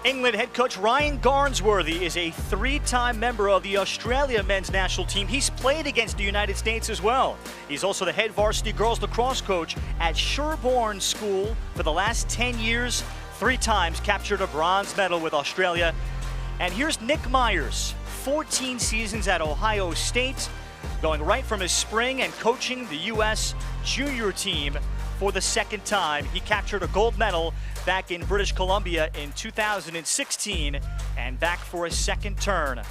England head coach Ryan Garnsworthy is a three-time member of the Australia men's national team. He's played against the United States as well. He's also the head varsity girls lacrosse coach at Sherborne School for the last 10 years. 3 times captured a bronze medal with Australia. And here's Nick Myers, 14 seasons at Ohio State, going right from his spring and coaching the U.S. junior team for the 2nd time. He captured a gold medal back in British Columbia in 2016 and back for a 2nd turn.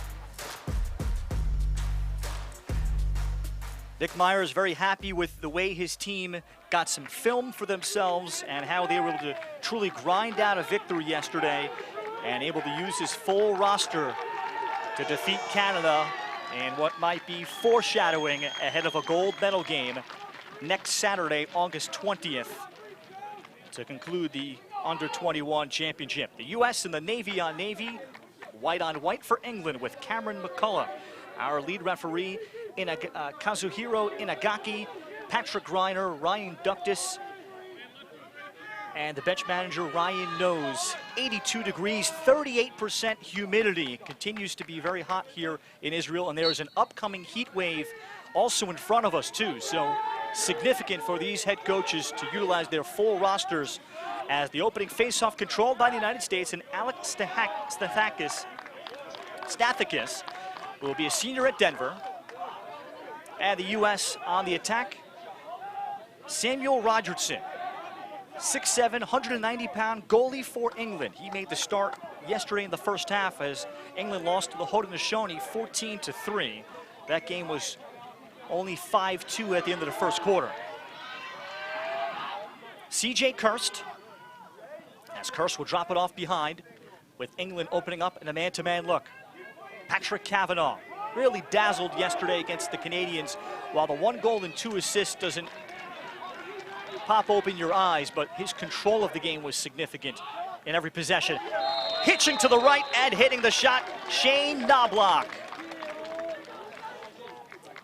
Nick Myers very happy with the way his team got some film for themselves and how they were able to truly grind out a victory yesterday and able to use his full roster to defeat Canada in what might be foreshadowing ahead of a gold medal game next Saturday, August 20th, to conclude the Under-21 championship. The U.S. in the navy on navy, white on white for England with Cameron McCullough. Our lead referee, Kazuhiro Inagaki, Patrick Reiner, Ryan Ductis, and the bench manager, Ryan Knows. 82 degrees, 38% humidity. Continues to be very hot here in Israel, and there is an upcoming heat wave also in front of us, too. So significant for these head coaches to utilize their full rosters as the opening face-off controlled by the United States, and Alex Stathakis will be a senior at Denver. And the U.S. on the attack, Samuel Rogertson, 6'7", 190-pound goalie for England. He made the start yesterday in the first half as England lost to the Haudenosaunee 14-3. That game was only 5-2 at the end of the first quarter. C.J. Kirst, as Kirst will drop it off behind with England opening up in a man-to-man look. Patrick Cavanaugh really dazzled yesterday against the Canadians. While the 1 goal and 2 assists doesn't pop open your eyes, but his control of the game was significant in every possession. Hitching to the right and hitting the shot, Shane Knobloch.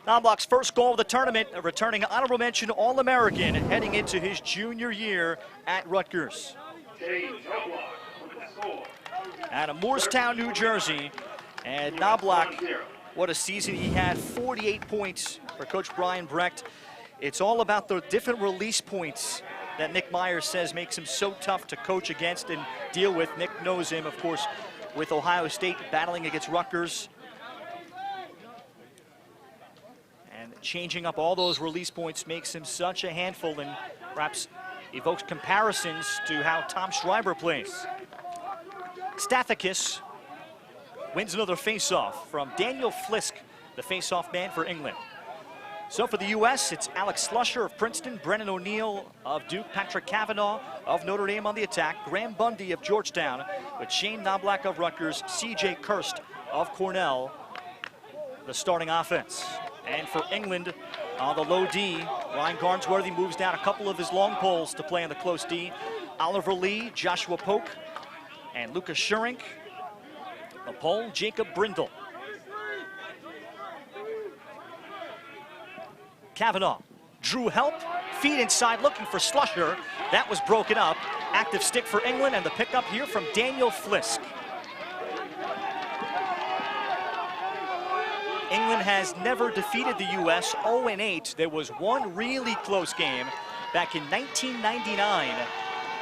Knobloch's first goal of the tournament, a returning honorable mention All-American heading into his junior year at Rutgers. Out of Moorestown, New Jersey, and Knobloch, what a season he had, 48 points for Coach Brian Brecht. It's all about the different release points that Nick Myers says makes him so tough to coach against and deal with. Nick knows him, of course, with Ohio State battling against Rutgers. And changing up all those release points makes him such a handful and perhaps evokes comparisons to how Tom Schreiber plays. Stathakis wins another face-off from Daniel Flisk, the face-off man for England. So for the U.S., it's Alex Slusher of Princeton, Brennan O'Neill of Duke, Patrick Cavanaugh of Notre Dame on the attack, Graham Bundy of Georgetown, with Shane Knobloch of Rutgers, C.J. Kirst of Cornell, the starting offense. And for England, on the low D, Ryan Garnsworthy moves down a couple of his long poles to play on the close D. Oliver Lee, Joshua Polk, and Lucas Schurink. The pole, Jacob Brindle. Cavanaugh drew help, feed inside looking for Slusher. That was broken up. Active stick for England, and the pickup here from Daniel Flisk. England has never defeated the U.S. 0-8. There was one really close game back in 1999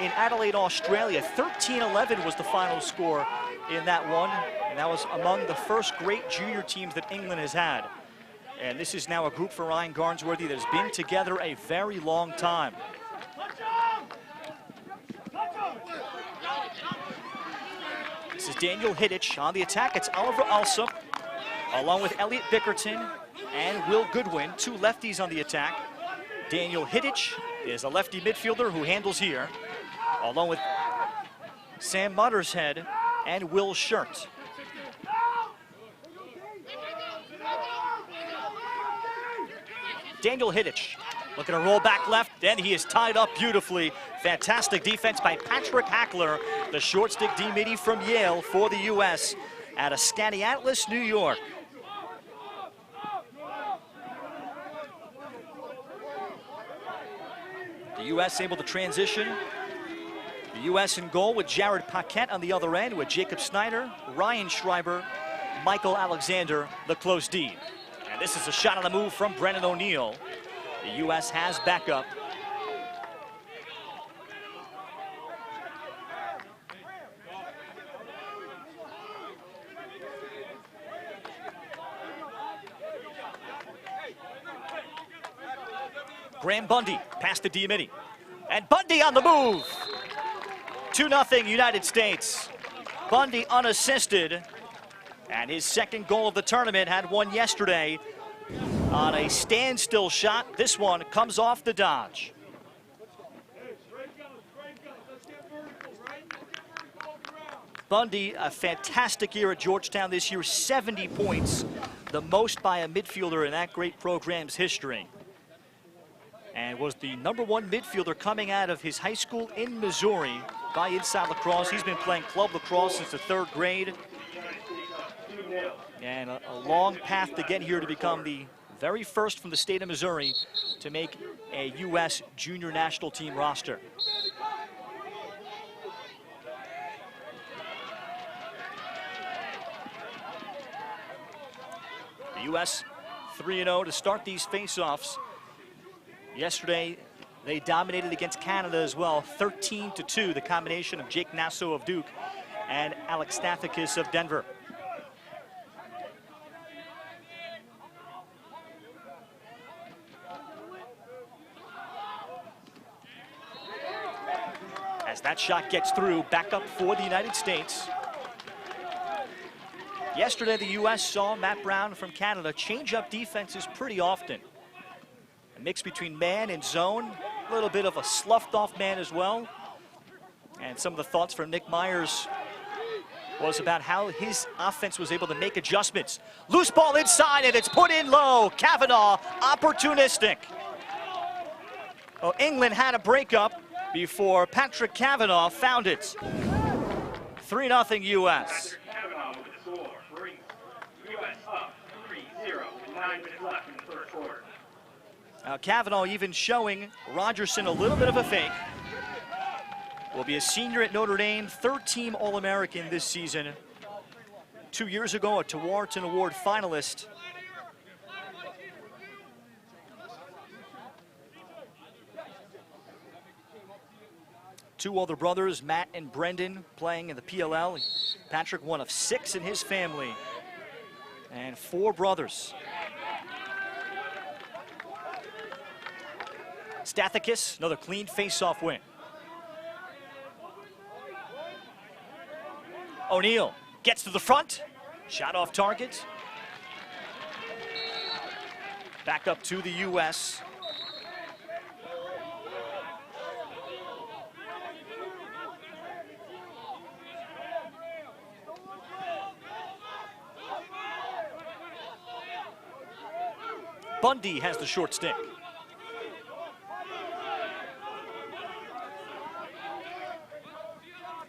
in Adelaide, Australia. 13-11 was the final score in that one, and that was among the first great junior teams that England has had. And this is now a group for Ryan Garnsworthy that has been together a very long time. This is Daniel Hiddich on the attack. It's Oliver Alsop, along with Elliot Bickerton and Will Goodwin, 2 lefties on the attack. Daniel Hiddich is a lefty midfielder who handles here, along with Sam Muttershead and Will Shirt. Daniel Hiddich looking to roll back left, then he is tied up beautifully. Fantastic defense by Patrick Hackler, the short stick D-midi from Yale for the U.S. out of Skaneateles, New York. The U.S. able to transition. The The U.S. in goal with Jared Paquette on the other end with Jacob Snyder, Ryan Schreiber, Michael Alexander, the close D. And this is a shot on the move from Brennan O'Neill. The U.S. has backup. Graham Bundy past the Diamini. And Bundy on the move. 2-0 United States. Bundy unassisted. And his second goal of the tournament, had one yesterday on a standstill shot. This one comes off the dodge. Bundy, a fantastic year at Georgetown this year, 70 points, the most by a midfielder in that great program's history. And was the #1 midfielder coming out of his high school in Missouri by Inside Lacrosse. He's been playing club lacrosse since the 3rd grade. And a long path to get here to become the very first from the state of Missouri to make a U.S. junior national team roster. The U.S. 3-0 to start these face-offs. Yesterday, they dominated against Canada as well, 13-2, the combination of Jake Nasso of Duke and Alex Stathakis of Denver. As that shot gets through, back up for the United States. Yesterday, the U.S. saw Matt Brown from Canada change up defenses pretty often. A mix between man and zone, a little bit of a sloughed off man as well. And some of the thoughts from Nick Myers was about how his offense was able to make adjustments. Loose ball inside and it's put in low. Kavanaugh, opportunistic. Well, England had a breakup before Patrick Kavanaugh found it. 3-0 U.S. Kavanaugh with the score brings U.S. up 3-0 with 9 minutes left in the 3rd quarter. Now Kavanaugh even showing Rogerson a little bit of a fake. Will be a senior at Notre Dame, 3rd-team All-American this season. 2 years ago, a Tewaaraton Award finalist. Two older brothers, Matt and Brendan, playing in the PLL. Patrick, one of 6 in his family, and 4 brothers. Stathakis, another clean face-off win. O'Neill gets to the front, shot off target. Back up to the U.S. Bundy has the short stick.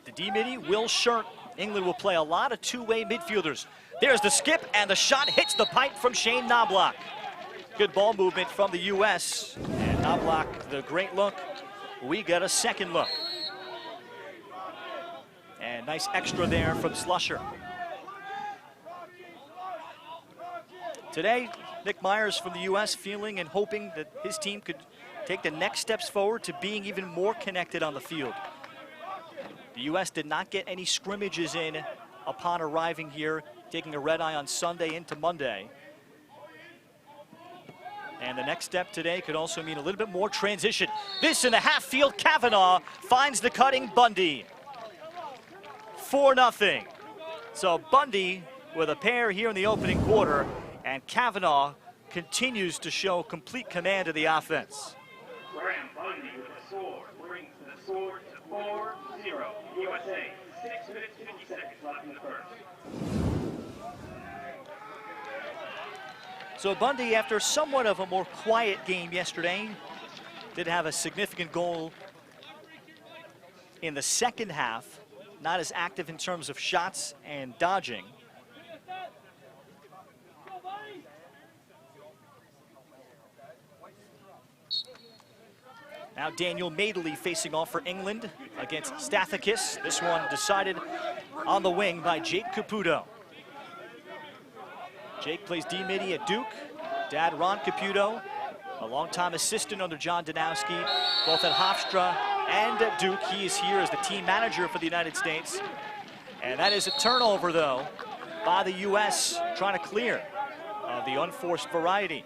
The D-midi will shirt. England will play a lot of two-way midfielders. There's the skip, and the shot hits the pipe from Shane Knobloch. Good ball movement from the U.S. And Knobloch, the great look. We get a second look. And nice extra there from Slusher. Today, Nick Myers from the U.S. feeling and hoping that his team could take the next steps forward to being even more connected on the field. The U.S. did not get any scrimmages in upon arriving here, taking a red-eye on Sunday into Monday. And the next step today could also mean a little bit more transition. This in the half field, Kavanaugh finds the cutting Bundy. 4-0. So Bundy with a pair here in the opening quarter, and Kavanaugh continues to show complete command of the offense. Graham Bundy with the sword brings the sword to 4-0 USA. 6 minutes 50 seconds left in the 1st. So Bundy, after somewhat of a more quiet game yesterday, did have a significant goal in the second half. Not as active in terms of shots and dodging. Now Daniel Madeley facing off for England against Stathakis. This one decided on the wing by Jake Caputo. Jake plays D-Midi at Duke. Dad Ron Caputo, a longtime assistant under John Danowski, both at Hofstra and at Duke. He is here as the team manager for the United States. And that is a turnover, though, by the U.S. trying to clear the unforced variety.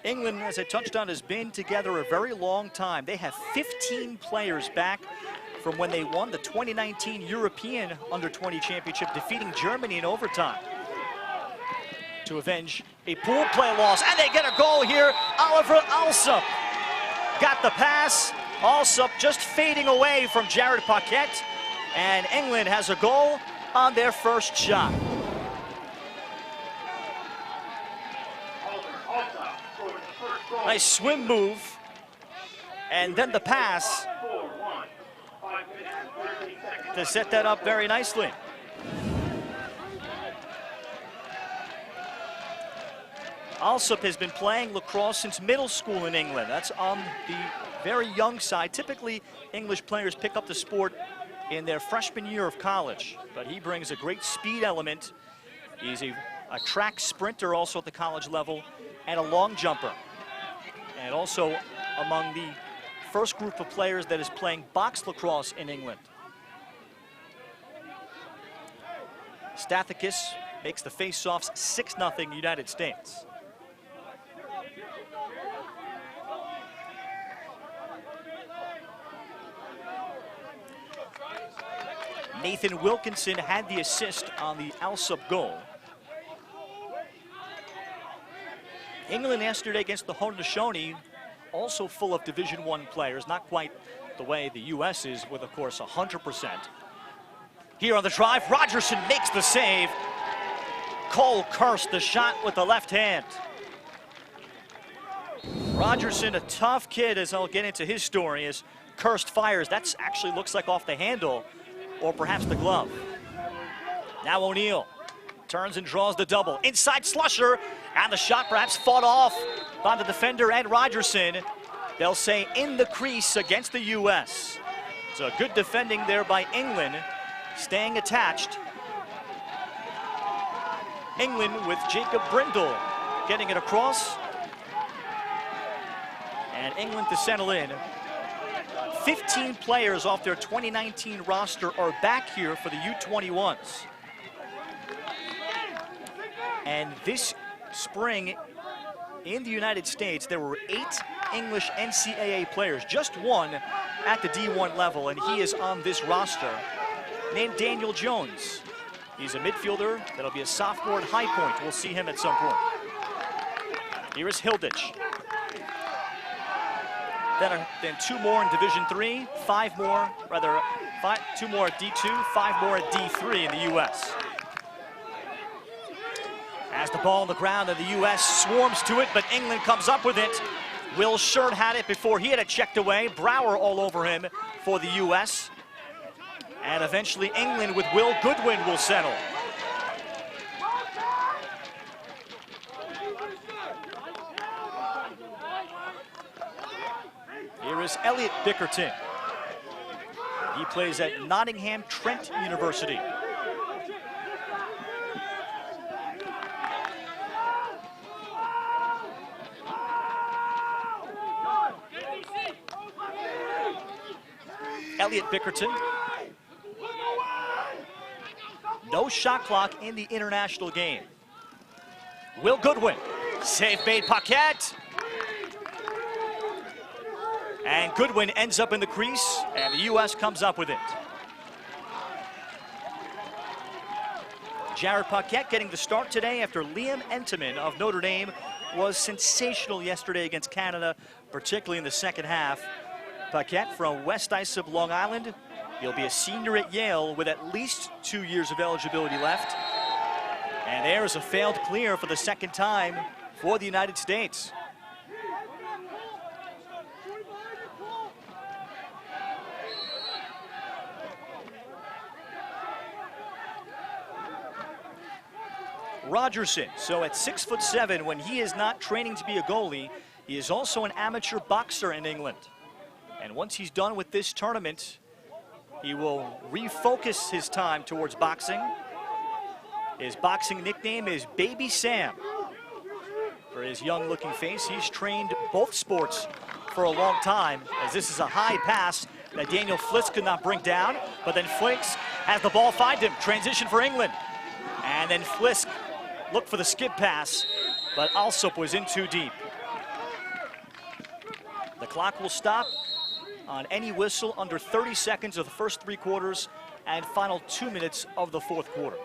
England, as I touched on, has been together a very long time. They have 15 players back from when they won the 2019 European Under-20 Championship, defeating Germany in overtime to avenge a pool play loss. And they get a goal here. Oliver Alsop got the pass. Alsop just fading away from Jared Paquette. And England has a goal on their first shot. Nice swim move, and then the pass to set that up very nicely. Alsop has been playing lacrosse since middle school in England. That's on the very young side. Typically, English players pick up the sport in their freshman year of college, but he brings a great speed element. He's a track sprinter also at the college level and a long jumper. And also among the first group of players that is playing box lacrosse in England. Stathakis makes the face-offs 6-0 United States. Nathan Wilkinson had the assist on the Alsop goal. England yesterday against the Haudenosaunee, also full of Division I players, not quite the way the U.S. is with, of course, 100%. Here on the drive, Rogerson makes the save. Cole Kirst the shot with the left hand. Rogerson, a tough kid, as I'll get into his story, as Kirst fires. That actually looks like off the handle, or perhaps the glove. Now O'Neill turns and draws the double. Inside Slusher, and the shot perhaps fought off by the defender and Rogerson. They'll say in the crease against the U.S. So good defending there by England, staying attached. England with Jacob Brindle getting it across. And England to settle in. 15 players off their 2019 roster are back here for the U21s. And this spring in the United States, there were 8 English NCAA players, just one at the D1 level, and he is on this roster, named Daniel Jones. He's a midfielder that'll be a sophomore at High Point. We'll see him at some point. Here is Hilditch. Then 2 more in Division III, 5 more, rather, 2 more at D2, 5 more at D3 in the U.S. As the ball on the ground, and the U.S. swarms to it, but England comes up with it. Will Shirt had it before he had it checked away. Brower all over him for the U.S. And eventually England with Will Goodwin will settle. Here is Elliot Bickerton. He plays at Nottingham Trent University. Elliot Bickerton. No shot clock in the international game. Will Goodwin. Save made Paquette. And Goodwin ends up in the crease, and the U.S. comes up with it. Jared Paquette getting the start today after Liam Entenmann of Notre Dame was sensational yesterday against Canada, particularly in the second half. Paquette from West Islip, Long Island. He'll be a senior at Yale with at least 2 years of eligibility left. And there is a failed clear for the second time for the United States. Rogerson. So at 6'7", when he is not training to be a goalie, he is also an amateur boxer in England. And once he's done with this tournament, he will refocus his time towards boxing. His boxing nickname is Baby Sam. For his young-looking face, he's trained both sports for a long time, as this is a high pass that Daniel Flisk could not bring down, but then Flisk has the ball find him. Transition for England. And then Flisk looked for the skip pass, but Alsop was in too deep. The clock will stop on any whistle under 30 seconds of the first 3 quarters and final 2 minutes of the 4th quarter.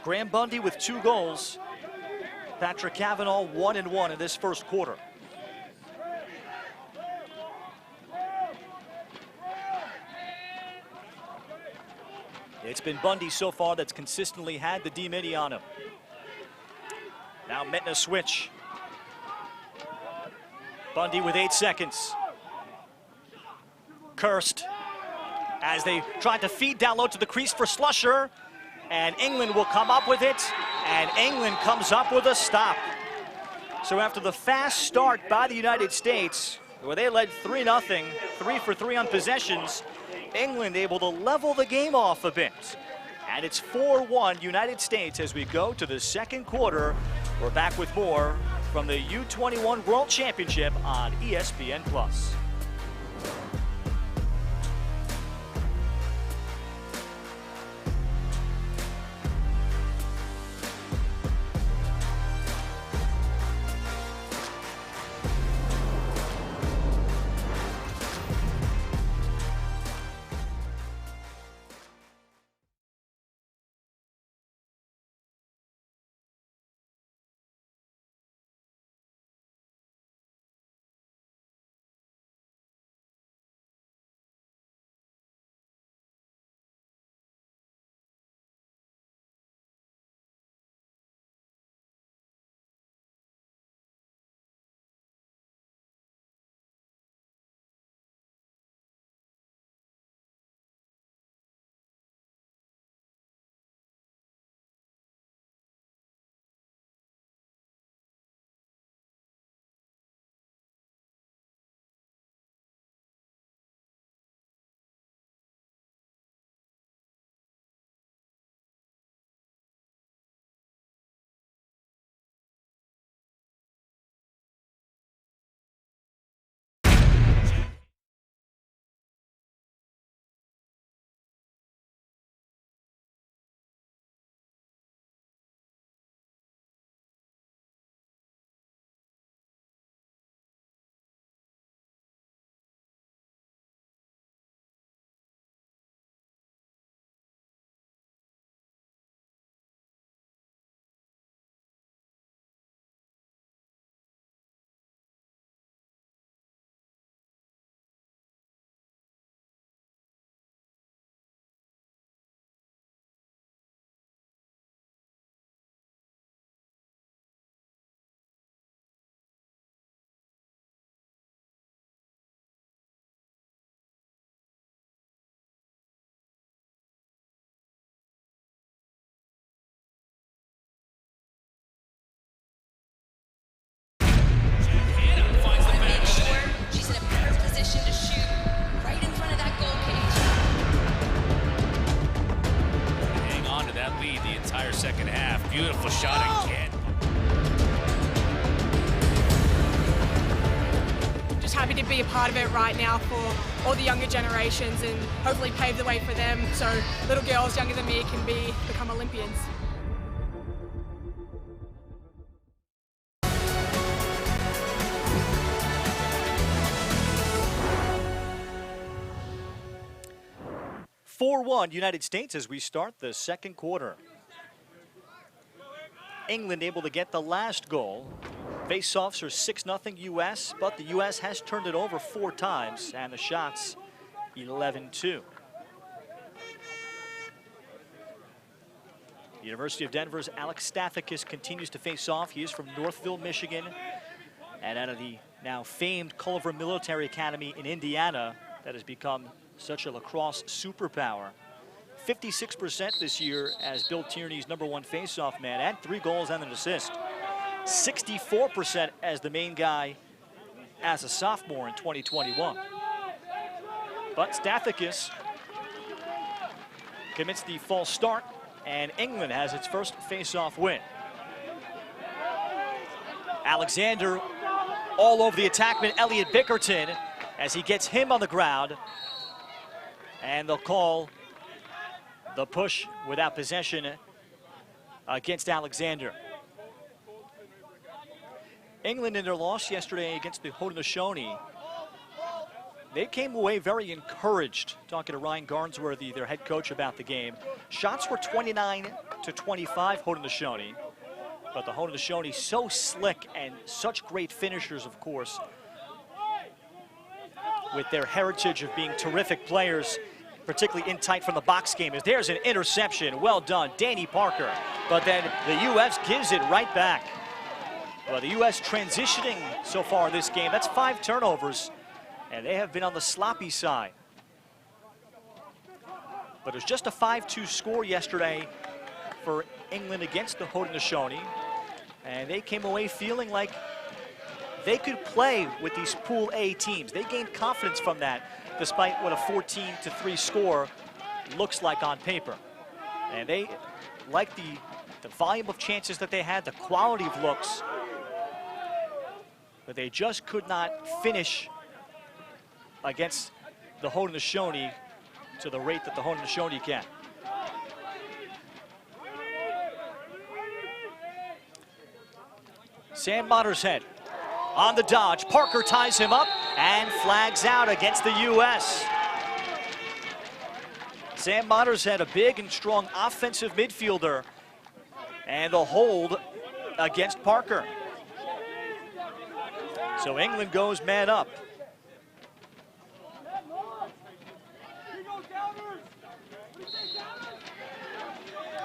Graham Bundy with 2 goals. Patrick Cavanaugh 1-1 in this first quarter. It's been Bundy so far that's consistently had the D-mini on him. Now Metna switch. Bundy with 8 seconds. Kirst as they tried to feed down low to the crease for Slusher. And England will come up with it, and England comes up with a stop. So after the fast start by the United States, where they led 3-0, 3 for 3 on possessions, England able to level the game off a bit. And it's 4-1 United States as we go to the second quarter. We're back with more from the U21 World Championship on ESPN+. Second half. Beautiful shot again. Just happy to be a part of it right now for all the younger generations and hopefully pave the way for them so little girls younger than me can become Olympians. United States as we start the second quarter. England able to get the last goal. Face-offs are 6-0 U.S., but the U.S. has turned it over 4 times, and the shots 11-2. University of Denver's Alex Stathakis continues to face off. He is from Northville, Michigan. And out of the now famed Culver Military Academy in Indiana that has become such a lacrosse superpower. 56% this year as Bill Tierney's #1 faceoff man, and 3 goals and an assist. 64% as the main guy as a sophomore in 2021. But Stathakis commits the false start, and England has its first faceoff win. Alexander all over the attackman, Elliot Bickerton, as he gets him on the ground. And they'll call the push without possession against Alexander. England in their loss yesterday against the Haudenosaunee, they came away very encouraged. Talking to Ryan Garnsworthy, their head coach, about the game. Shots were 29-25 Haudenosaunee, but the Haudenosaunee so slick and such great finishers, of course, with their heritage of being terrific players, particularly in tight from the box game. As there's an interception, well done, Danny Parker. But then the U.S. gives it right back. Well, the U.S. transitioning so far in this game, that's 5 turnovers, and they have been on the sloppy side. But it was just a 5-2 score yesterday for England against the Haudenosaunee, and they came away feeling like they could play with these Pool A teams. They gained confidence from that, despite what a 14-3 score looks like on paper. And they liked the volume of chances that they had, the quality of looks, but they just could not finish against the Haudenosaunee to the rate that the Haudenosaunee can. Sam Mottershead on the dodge. Parker ties him up and flags out against the U.S. Sam Mottershead, a big and strong offensive midfielder, and the hold against Parker. So England goes man up.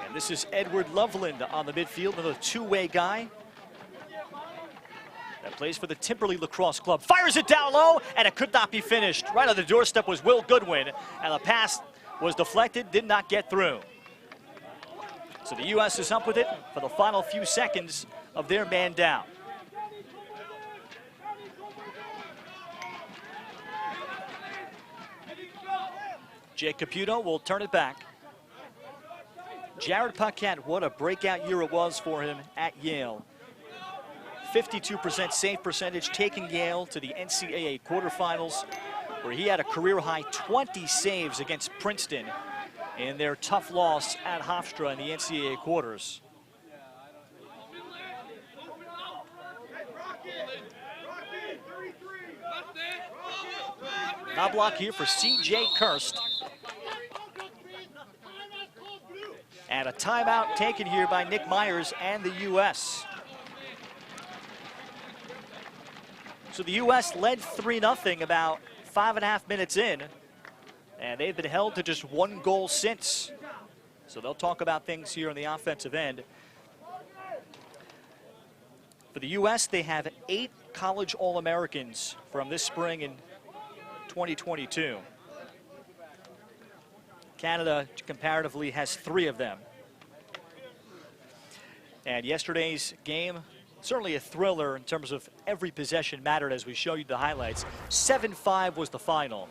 And this is Edward Loveland on the midfield, another two-way guy that plays for the Timberley Lacrosse Club. Fires it down low, and it could not be finished. Right on the doorstep was Will Goodwin, and the pass was deflected, did not get through. So the U.S. is up with it for the final few seconds of their man down. Jake Caputo will turn it back. Jared Paquette, what a breakout year it was for him at Yale. 52% save percentage, taking Yale to the NCAA quarterfinals, where he had a career-high 20 saves against Princeton in their tough loss at Hofstra in the NCAA quarters. Now block here for C.J. Kirst. And a timeout taken here by Nick Myers and the U.S. So the U.S. led 3-0 about 5.5 minutes in, and they've been held to just 1 goal since. So they'll talk about things here on the offensive end. For the U.S., they have 8 college All-Americans from this spring in 2022. Canada comparatively has 3 of them. And yesterday's game, certainly a thriller in terms of every possession mattered as we show you the highlights. 7-5 was the final.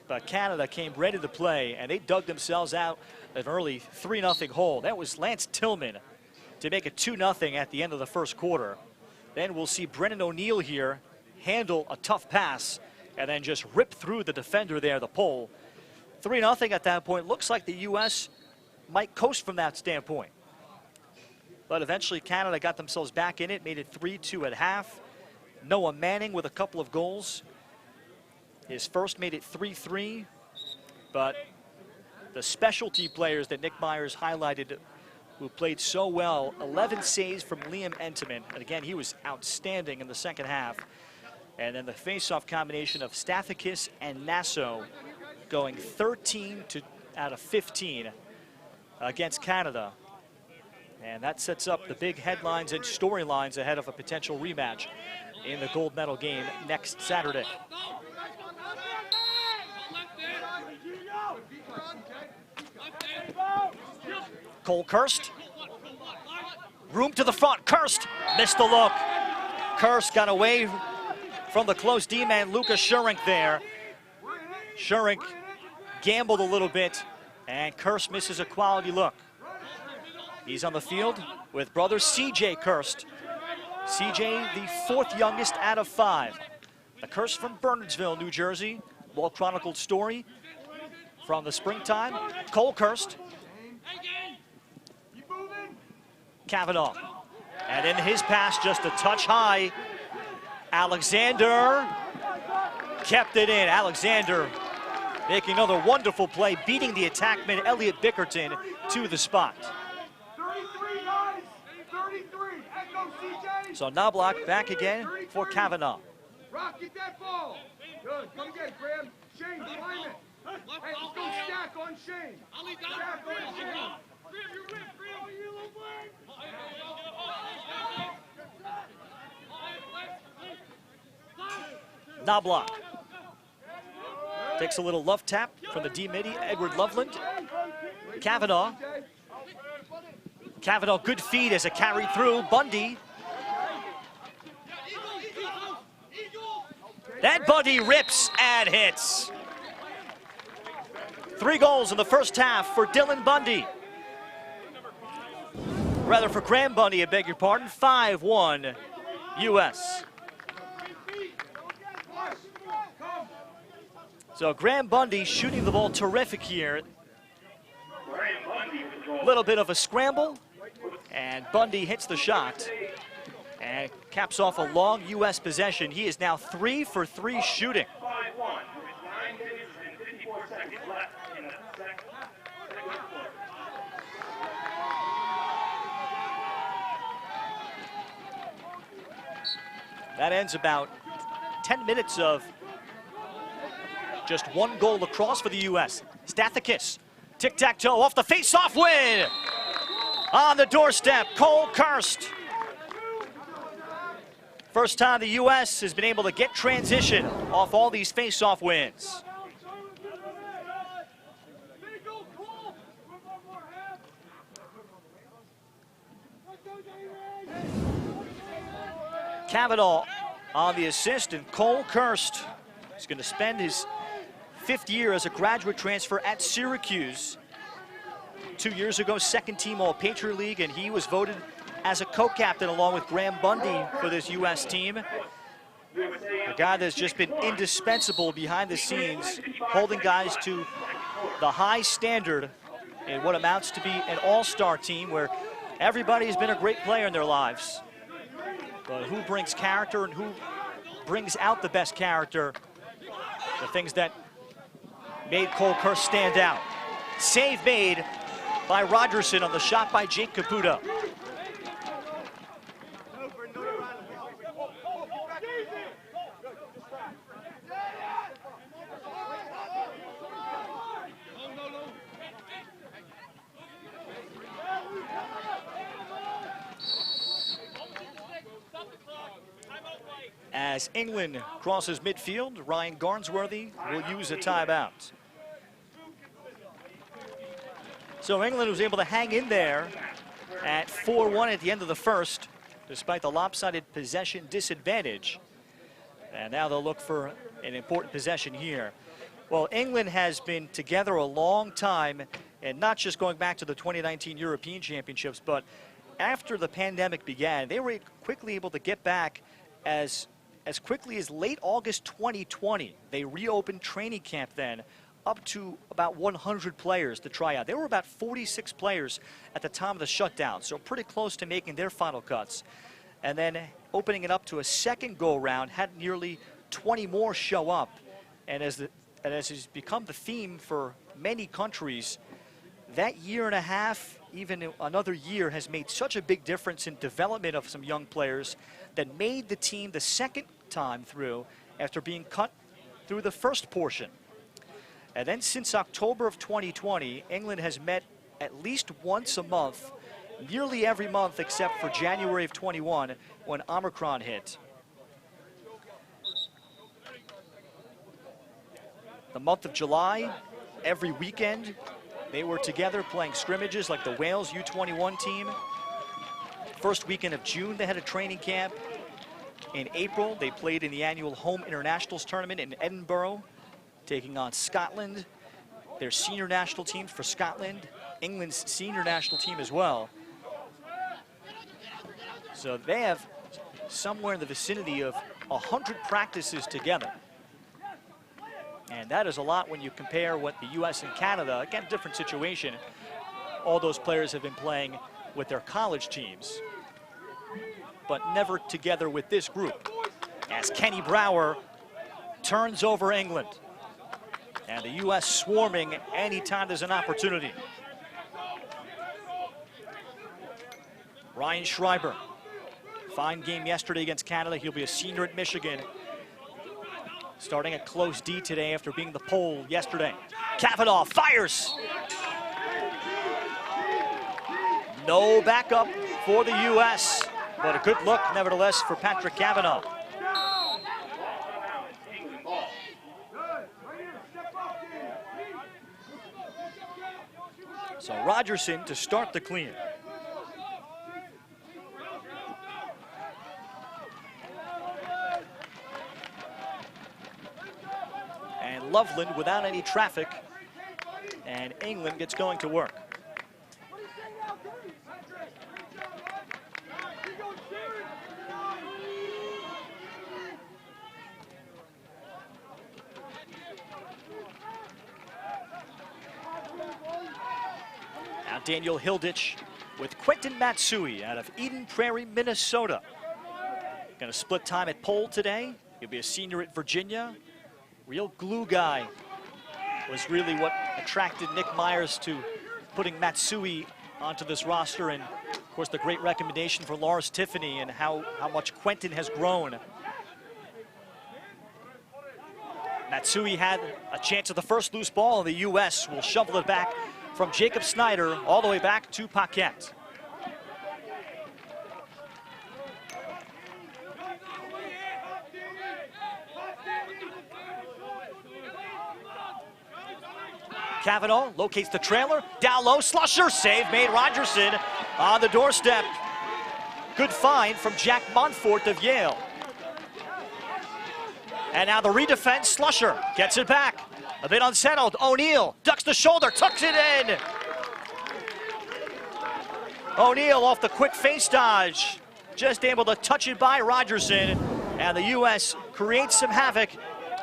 But Canada came ready to play, and they dug themselves out an early 3-0 hole. That was Lance Tillman to make it 2-0 at the end of the first quarter. Then we'll see Brennan O'Neill here handle a tough pass and then just rip through the defender there, the pole. 3-0 at that point. Looks like the U.S. might coast from that standpoint. But eventually Canada got themselves back in it, made it 3-2 at half. Noah Manning with a couple of goals. His first made it 3-3. But the specialty players that Nick Myers highlighted who played so well, 11 saves from Liam Entenmann. And again, he was outstanding in the second half. And then the face-off combination of Stathakis and Nasso going 13 out of 15 against Canada. And that sets up the big headlines and storylines ahead of a potential rematch in the gold medal game next Saturday. Cole Kirst. Room to the front. Kirst missed the look. Kirst got away from the close D-man, Lucas Schurink there. Schurink gambled a little bit, and Kirst misses a quality look. He's on the field with brother C.J. Kirst. C.J., the fourth youngest out of 5. A Kirst from Bernardsville, New Jersey. Well-chronicled story from the springtime. Cole Kirst. Kavanaugh. And in his pass, just a touch high. Alexander kept it in. Alexander making another wonderful play, beating the attackman Elliot Bickerton to the spot. 33, guys. 33. And go, CJ. So Knobloch back again for Kavanaugh. Rock, get that ball. Good. Come get it, Graham. Shane, climb it. Hey, let's go stack on Shane. Stack on Shane. Knobloch takes a little love tap from the D-midi, Edward Loveland. Kavanaugh. Kavanaugh, good feed as a carry through. Bundy. That Bundy rips and hits. 3 goals in the first half for Dylan Bundy. Rather for Graham Bundy, I beg your pardon. 5-1 U.S. So Graham Bundy shooting the ball terrific here. A little bit of a scramble, and Bundy hits the shot and caps off a long U.S. possession. He is now 3 for 3 shooting. 5-1 with 9 minutes and 54 seconds left in the second quarter. That ends about 10 minutes of just 1 goal lacrosse for the U.S. Stathakis, tic-tac-toe off the face-off win. On the doorstep, Cole Kirst. First time the U.S. has been able to get transition off all these face-off wins. Kavanaugh on the assist, and Cole Kirst is going to spend his 5th year as a graduate transfer at Syracuse. 2 years ago, 2nd team All-Patriot League, and he was voted as a co-captain along with Graham Bundy for this U.S. team. A guy that's just been indispensable behind the scenes, holding guys to the high standard in what amounts to be an all-star team where everybody's been a great player in their lives. But who brings character and who brings out the best character, the things that made Cole Kirst stand out. Save made by Rogerson on the shot by Jake Caputo. As England crosses midfield, Ryan Garnsworthy will use a timeout. So England was able to hang in there at 4-1 at the end of the first, despite the lopsided possession disadvantage. And now they'll look for an important possession here. Well, England has been together a long time, and not just going back to the 2019 European Championships, but after the pandemic began, they were quickly able to get back as quickly as late August 2020. They reopened training camp then, up to about 100 players to try out. There were about 46 players at the time of the shutdown, so pretty close to making their final cuts. And then opening it up to a second go-around, had nearly 20 more show up. And as has become the theme for many countries, that year and a half, even another year, has made such a big difference in development of some young players that made the team the second time through after being cut through the first portion. And then since October of 2020, England has met at least once a month, nearly every month except for January of 21 when Omicron hit. the month of July, every weekend, they were together playing scrimmages like the Wales U21 team. First weekend of June, they had a training camp. In April, they played in the annual Home Internationals tournament in Edinburgh, taking on Scotland, their senior national team for Scotland, England's senior national team as well. So they have somewhere in the vicinity of 100 practices together. And that is a lot when you compare what the US and Canada, again, different situation. All those players have been playing with their college teams, but never together with this group. As Kenny Brower turns over England. And the US swarming anytime there's an opportunity. Ryan Schreiber, fine game yesterday against Canada. He'll be a senior at Michigan. Starting at close D today after being the pole yesterday. Kavanaugh fires. No backup for the US, but a good look nevertheless for Patrick Kavanaugh. So Rogerson to start the clean. And Loveland without any traffic, and England gets going to work. Now Daniel Hilditch with Quentin Matsui out of Eden Prairie, Minnesota. Gonna split time at pole today. He'll be a senior at Virginia. Real glue guy was really what attracted Nick Myers to putting Matsui onto this roster, and of course the great recommendation for Lars Tiffany and how much Quentin has grown. Matsui had a chance at the first loose ball, and the US will shovel it back from Jacob Snyder all the way back to Paquette. Kavanaugh locates the trailer, down low, Slusher, save made, Rogerson on the doorstep. Good find from Jack Montfort of Yale. And now the redefense, Slusher gets it back. A bit unsettled, O'Neal ducks the shoulder, tucks it in. O'Neal off the quick face dodge, just able to touch it by Rogerson, and the US creates some havoc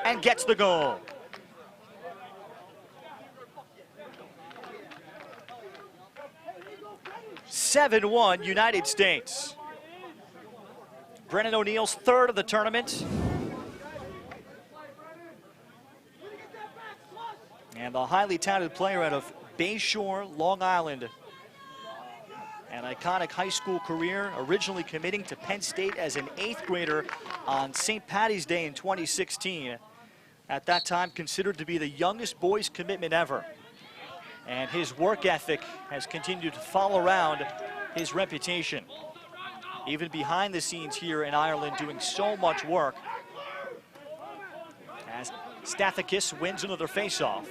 and gets the goal. (7-1) United States. Brennan O'Neal's third of the tournament. And the highly talented player out of Bayshore, Long Island. An iconic high school career, originally committing to Penn State as an 8th grader on St. Paddy's Day in 2016. At that time, considered to be the youngest boys commitment ever. And his work ethic has continued to follow around his reputation. Even behind the scenes here in Ireland, doing so much work. As Stathakis wins another face-off.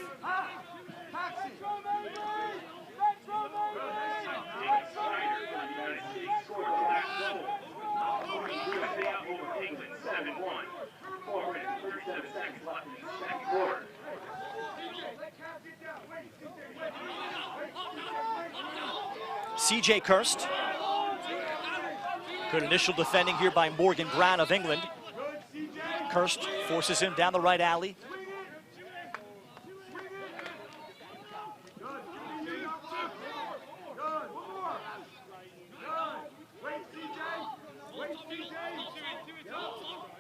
C.J. Kirst. Good initial defending here by Morgan Brown of England. Kirst forces him down the right alley.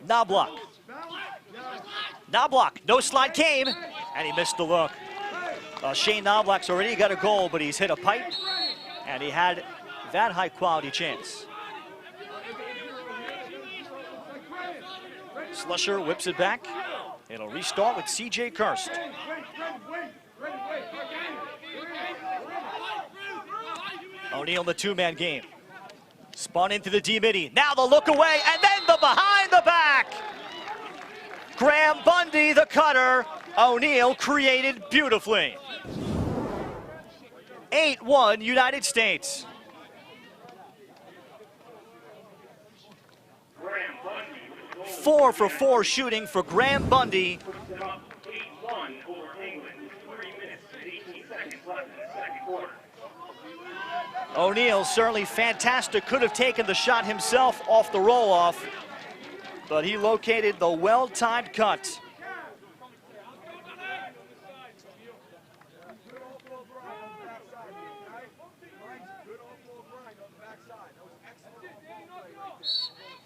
Knobloch. Knobloch, no slide came, and he missed the look. Shane Knobloch's already got a goal, but he's hit a pipe, and he had that high quality chance. Slusher whips it back. It'll restart with C.J. Kirst. O'Neal in the two-man game. Spun into the D-midi. Now the look away, and then the behind the back. Graham Bundy, the cutter. O'Neal created beautifully. 8-1 United States. Graham Bundy with the goal. 4 for 4 shooting for Graham Bundy. Puts them up 8-1 over England. 3 minutes and 18 seconds left in the second quarter. O'Neal certainly fantastic. Could have taken the shot himself off the roll-off, but he located the well-timed cut.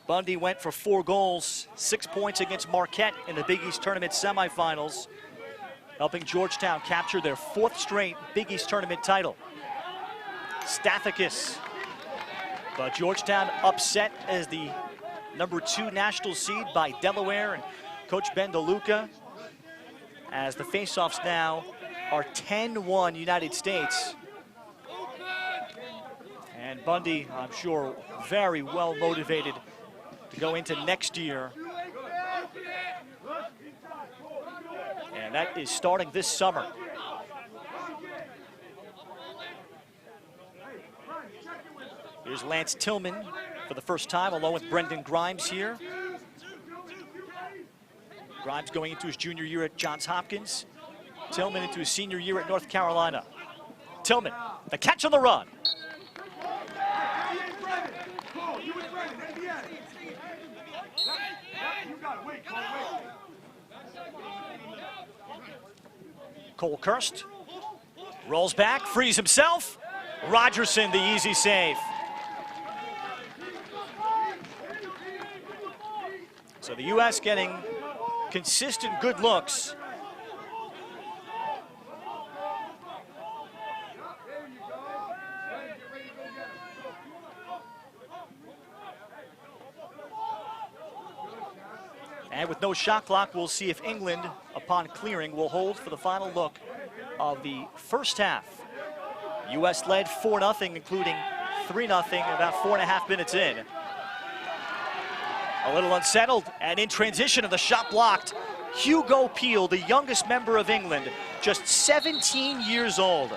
Bundy went for 4 goals, 6 points against Marquette in the Big East Tournament semifinals, helping Georgetown capture their 4th straight Big East Tournament title. Stathakis, but Georgetown upset as the #2 national seed by Delaware and Coach Ben DeLuca, as the faceoffs now are 10-1 United States. And Bundy, I'm sure, very well motivated to go into next year. And that is starting this summer. Here's Lance Tillman for the first time, along with Brendan Grimes here. Grimes going into his junior year at Johns Hopkins. Tillman into his senior year at North Carolina. Tillman, the catch on the run. Cole Kirst rolls back, frees himself. Rogerson, the easy save. So the U.S. getting consistent good looks. And with no shot clock, we'll see if England, upon clearing, will hold for the final look of the first half. U.S. led 4-0, including 3-0 about 4.5 minutes in. A little unsettled, and in transition of the shot blocked. Hugo Peel, the youngest member of England, just 17 years old.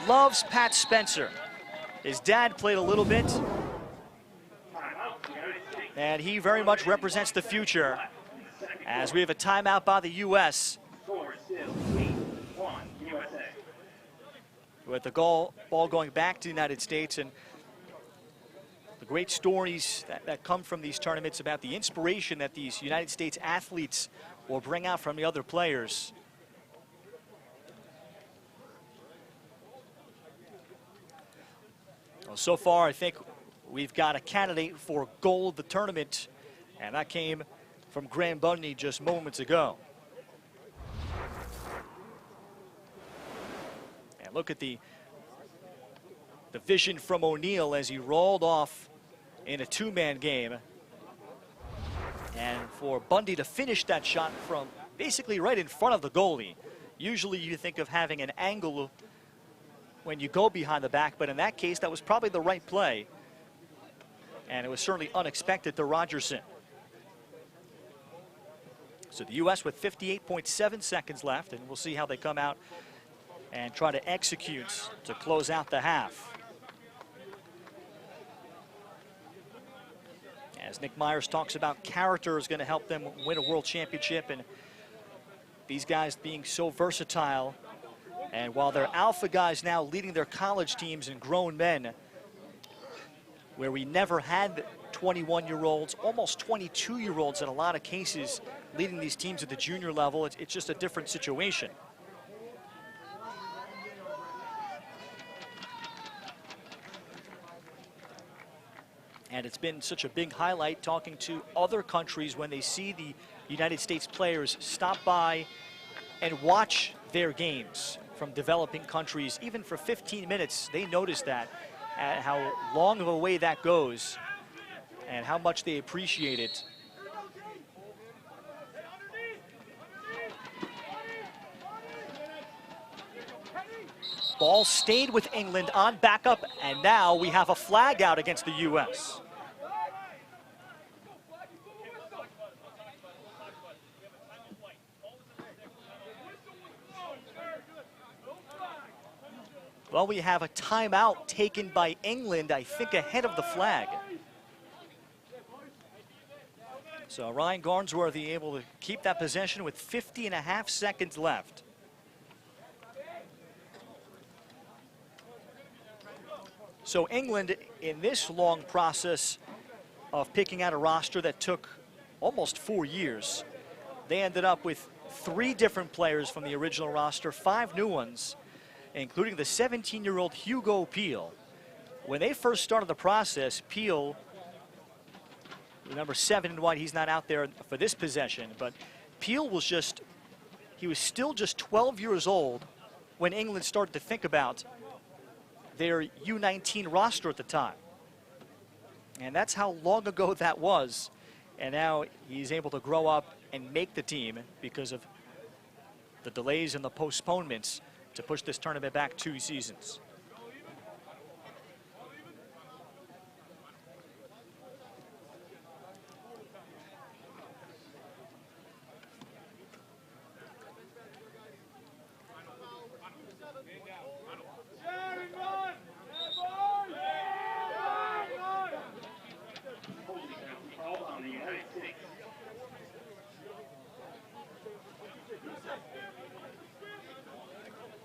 Loves Pat Spencer. His dad played a little bit, and he very much represents the future, as we have a timeout by the U.S. Score still 8-1 USA. With the ball going back to the United States, and the great stories that come from these tournaments about the inspiration that these United States athletes will bring out from the other players. Well, so far, I think we've got a candidate for goal of the tournament, and that came from Graham Bundy just moments ago. And look at the vision from O'Neal as he rolled off in a 2-man game. And for Bundy to finish that shot from basically right in front of the goalie. Usually you think of having an angle when you go behind the back, but in that case, that was probably the right play. And it was certainly unexpected to Rogerson. So the U.S. with 58.7 seconds left, and we'll see how they come out and try to execute to close out the half. As Nick Myers talks about, character is going to help them win a world championship, and these guys being so versatile. And while they're alpha guys now leading their college teams and grown men, where we never had 21-year-olds, almost 22-year-olds in a lot of cases leading these teams at the junior level, it's just a different situation. And it's been such a big highlight talking to other countries when they see the United States players stop by and watch their games from developing countries. Even for 15 minutes, they notice that, how long of a way that goes and how much they appreciate it. Ball stayed with England on backup, and now we have a flag out against the U.S. Well, we have a timeout taken by England, I think ahead of the flag. So Ryan Garnsworthy able to keep that possession with 50.5 seconds left. So England, in this long process of picking out a roster that took almost 4 years, they ended up with 3 different players from the original roster, 5 new ones, including the 17-year-old Hugo Peel. When they first started the process, Peel, number 7 in white, he's not out there for this possession, but Peel was still just 12 years old when England started to think about their U19 roster at the time. And that's how long ago that was. And now he's able to grow up and make the team because of the delays and the postponements to push this tournament back 2 seasons. On the United States.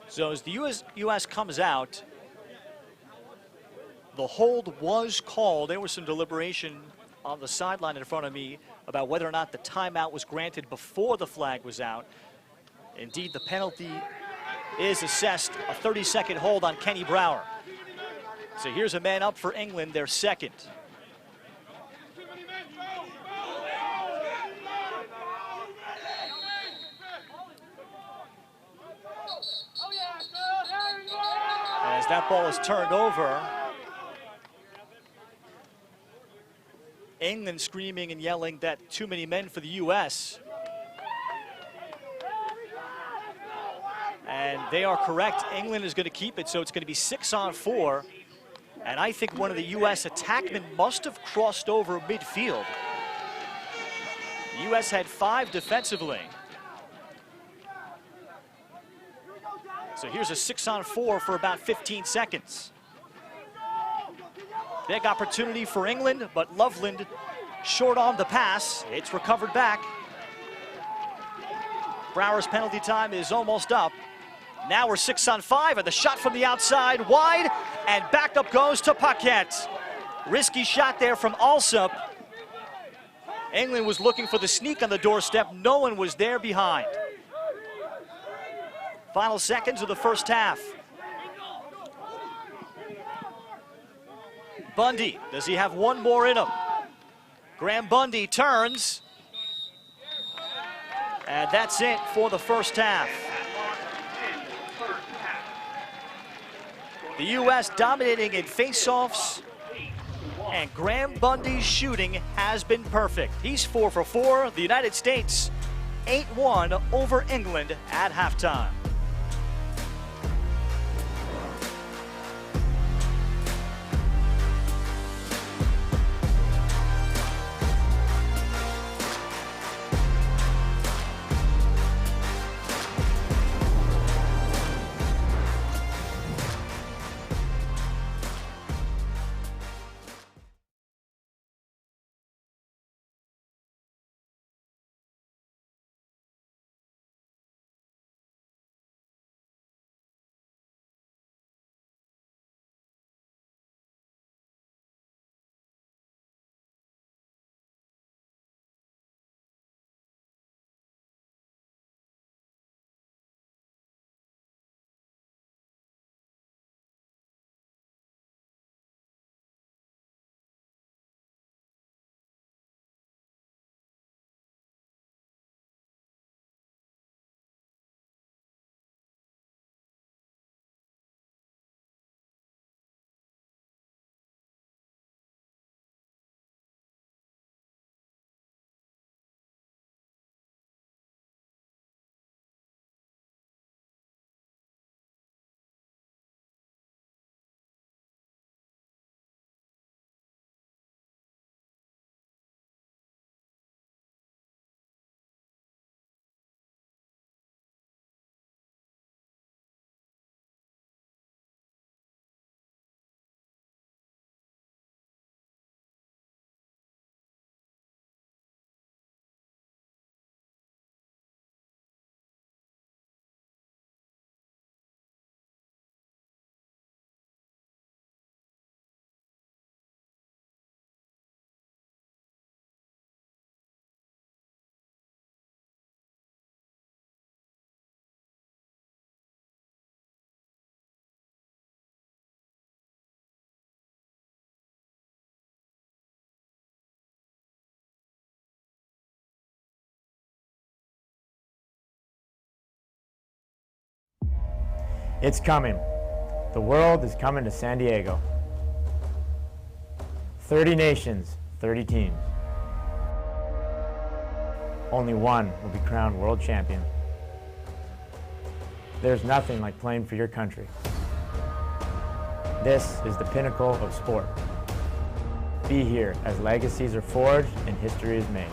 So as the U.S. comes out, the hold was called. There was some deliberation on the sideline in front of me about whether or not the timeout was granted before the flag was out. Indeed, the penalty is assessed, a 30-second hold on Kenny Brower. So here's a man up for England, their second. As that ball is turned over, England screaming and yelling that too many men for the U.S. And they are correct. England is going to keep it, so it's going to be 6-on-4. And I think one of the U.S. attackmen must have crossed over midfield. The U.S. had 5 defensively. So here's a 6-on-4 for about 15 seconds. Big opportunity for England, but Loveland short on the pass. It's recovered back. Brower's penalty time is almost up. Now we're 6-on-5, and the shot from the outside wide, and back up goes to Paquette. Risky shot there from Alsop. England was looking for the sneak on the doorstep. No one was there behind. Final seconds of the first half. Bundy, does he have one more in him? Graham Bundy turns. And that's it for the first half. The U.S. dominating in face-offs, and Graham Bundy's shooting has been perfect. He's 4 for 4. The United States 8-1 over England at halftime. It's coming. The world is coming to San Diego. 30 nations, 30 teams. Only one will be crowned world champion. There's nothing like playing for your country. This is the pinnacle of sport. Be here as legacies are forged and history is made.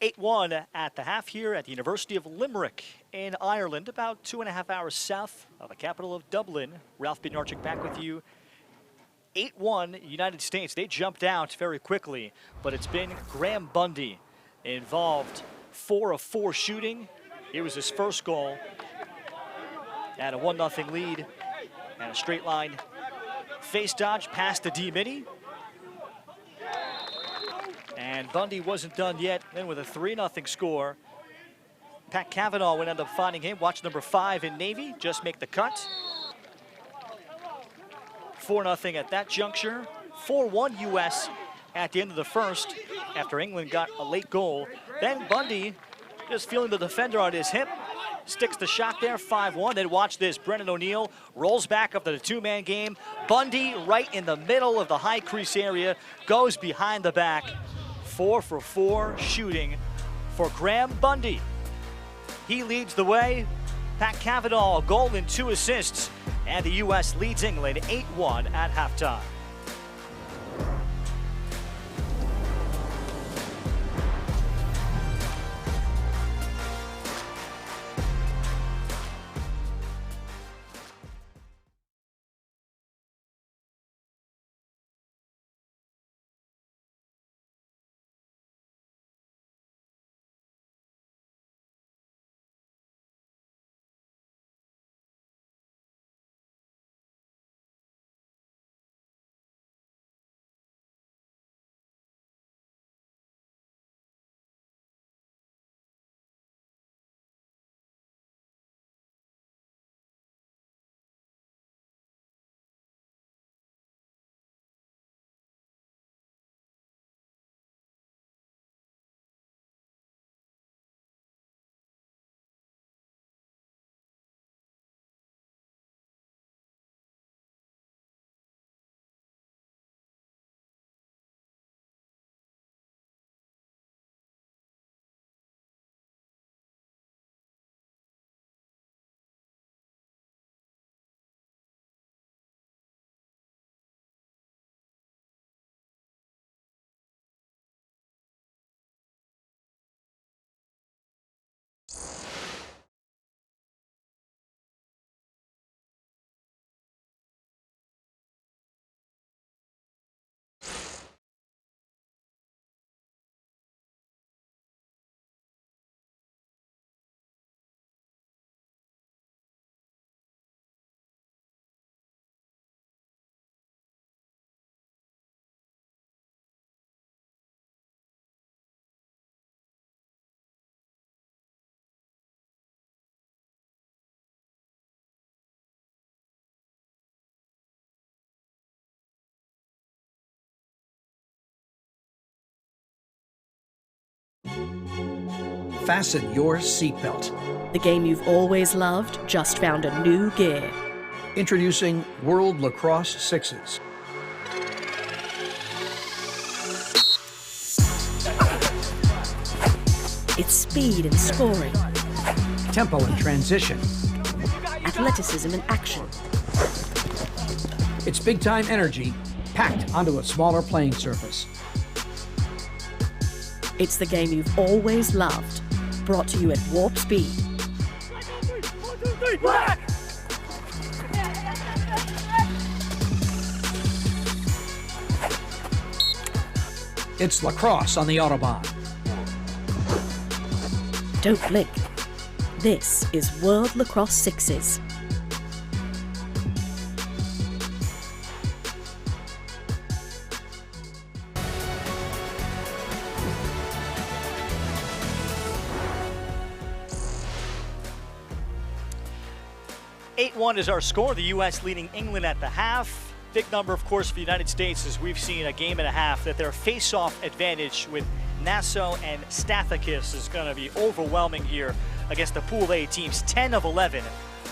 (8-1) at the half here at the University of Limerick in Ireland, about 2.5 hours south of the capital of Dublin. Ralph Bednarczyk back with you. 8-1 United States. They jumped out very quickly, but it's been Graham Bundy involved. 4 of 4 shooting. Here was his first goal. At a 1-0 lead and a straight line face dodge past the D-Mini. And Bundy wasn't done yet. Then with a 3-0 score, Pat Cavanaugh would end up finding him. Watch number 5 in Navy just make the cut. 4-0 at that juncture. 4-1 U.S. at the end of the first after England got a late goal. Then Bundy, just feeling the defender on his hip, sticks the shot there, 5-1. Then watch this, Brennan O'Neill rolls back up to the 2-man game. Bundy right in the middle of the high crease area, goes behind the back. 4 for 4 shooting for Graham Bundy. He leads the way. Pat Cavanaugh, a goal and 2 assists. And the U.S. leads England 8-1 at halftime. Fasten your seatbelt. The game you've always loved just found a new gear. Introducing World Lacrosse Sixes. It's speed and scoring, Tempo and transition. athleticism and action. It's big-time energy packed onto a smaller playing surface. It's the game you've always loved, brought to you at warp speed. It's lacrosse on the Autobahn. Don't blink. This is World Lacrosse Sixes. 8-1 is our score. The U.S. leading England at the half. Big number, of course, for the United States, as we've seen a game and a half, that their face-off advantage with Nassau and Stathakis is going to be overwhelming here against the Pool A teams. 10 of 11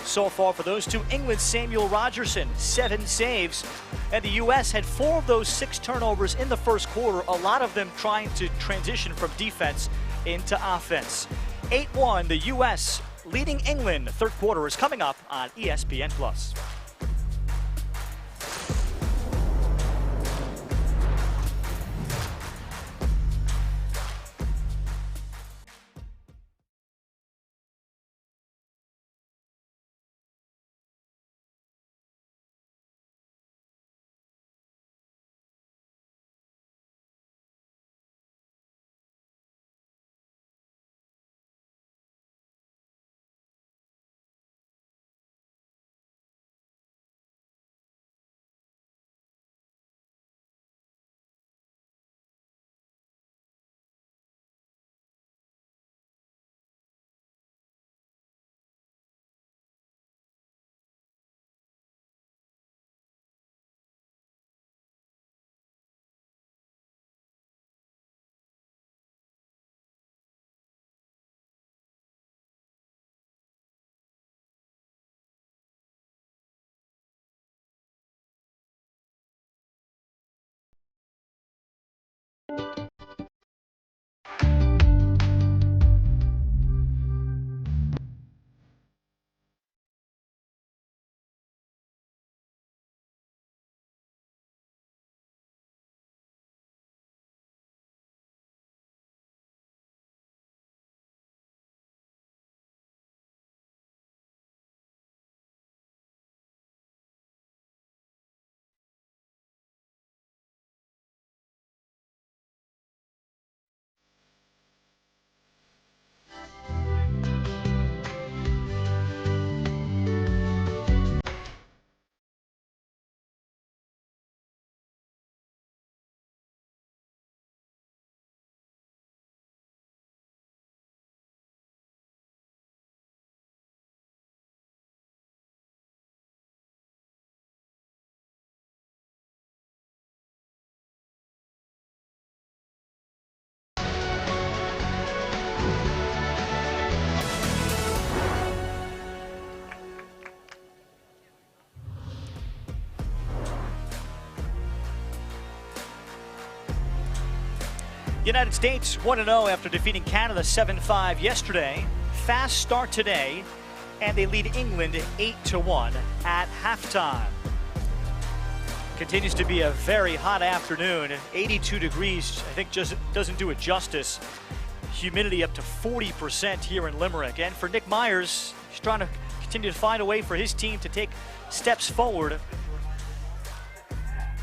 so far for those two. England's Samuel Rogerson, 7 saves. And the U.S. had 4 of those 6 turnovers in the first quarter, a lot of them trying to transition from defense into offense. 8-1, the U.S. leading England. Third quarter is coming up on ESPN+. United States 1-0 after defeating Canada 7-5 yesterday. Fast start today, and they lead England 8-1 at halftime. Continues to be a very hot afternoon. 82 degrees, I think, just doesn't do it justice. Humidity up to 40% here in Limerick. And for Nick Myers, he's trying to continue to find a way for his team to take steps forward.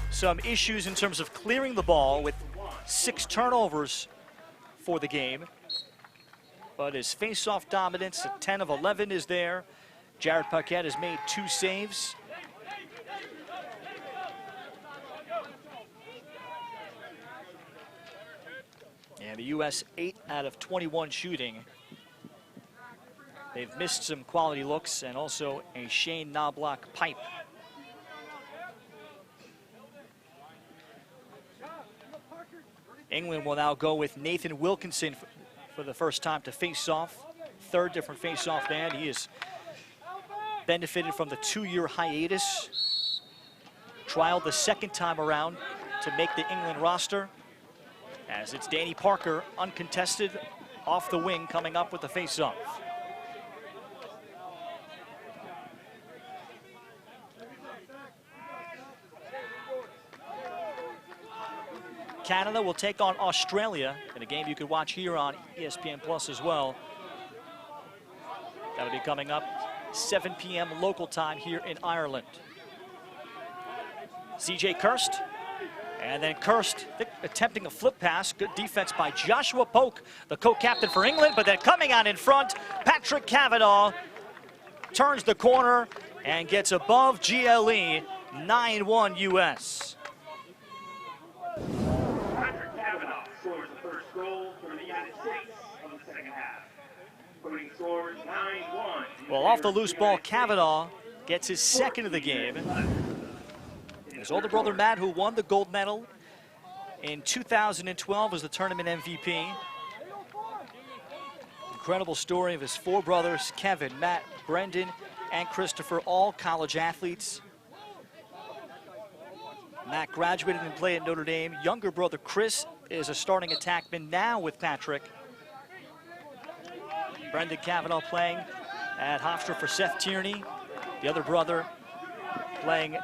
Some issues in terms of clearing the ball with 6 turnovers for the game. But his face-off dominance at 10 of 11 is there. Jared Paquette has made 2 saves. And the U.S. 8 out of 21 shooting. They've missed some quality looks and also a Shane Knobloch pipe. England will now go with Nathan Wilkinson for the first time to face off. 3rd different face-off man. He has benefited from the 2-year hiatus. Trialed the 2nd time around to make the England roster. As it's Danny Parker, uncontested, off the wing, coming up with the face-off. Canada will take on Australia in a game you can watch here on ESPN Plus as well. That'll be coming up 7 p.m. local time here in Ireland. CJ Kirst, and then Kirst attempting a flip pass. Good defense by Joshua Polk, the co-captain for England, but then coming out in front, Patrick Cavanaugh turns the corner and gets above GLE, 9-1 U.S. Scores the first goal for the United States of the 2nd half. Putting scores 9-1. Well, off the loose ball, Cavanaugh gets his second of the game. His older brother Matt, who won the gold medal in 2012, was the tournament MVP. Incredible story of his four brothers, Kevin, Matt, Brendan, and Christopher, all college athletes. Matt graduated and played at Notre Dame. Younger brother Chris is a starting attackman now with Patrick. Brendan Cavanaugh playing at Hofstra for Seth Tierney. The other brother playing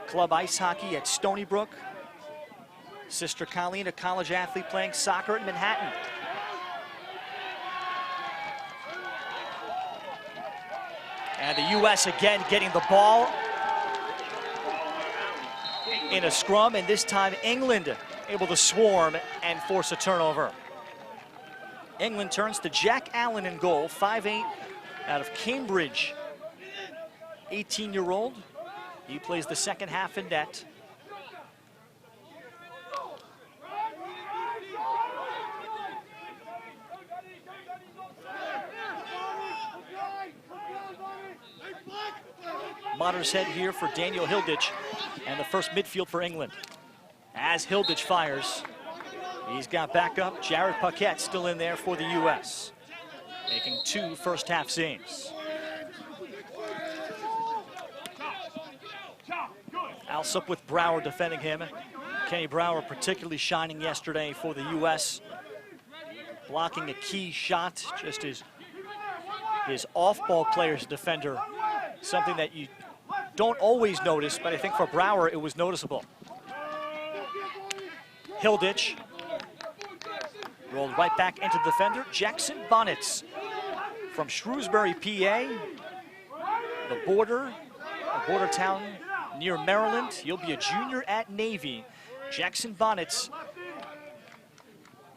club ice hockey at Stony Brook. Sister Colleen, a college athlete, playing soccer at Manhattan. And the U.S. again getting the ball in a scrum, and this time England able to swarm and force a turnover. England turns to Jack Allen in goal, 5'8", out of Cambridge, 18-year-old. He plays the second half in net. Motter's head here for Daniel Hilditch, and the first midfield for England. As Hilditch fires, he's got backup. Jared Paquette still in there for the U.S., making 2 first-half saves. Alsop with Brower defending him. Kenny Brower particularly shining yesterday for the U.S., blocking a key shot, just as his off-ball player's defender, something that you don't always notice, but I think for Brower it was noticeable. Hilditch rolled right back into the defender. Jackson Bonnets from Shrewsbury, PA, the border town near Maryland. He'll be a junior at Navy. Jackson Bonnets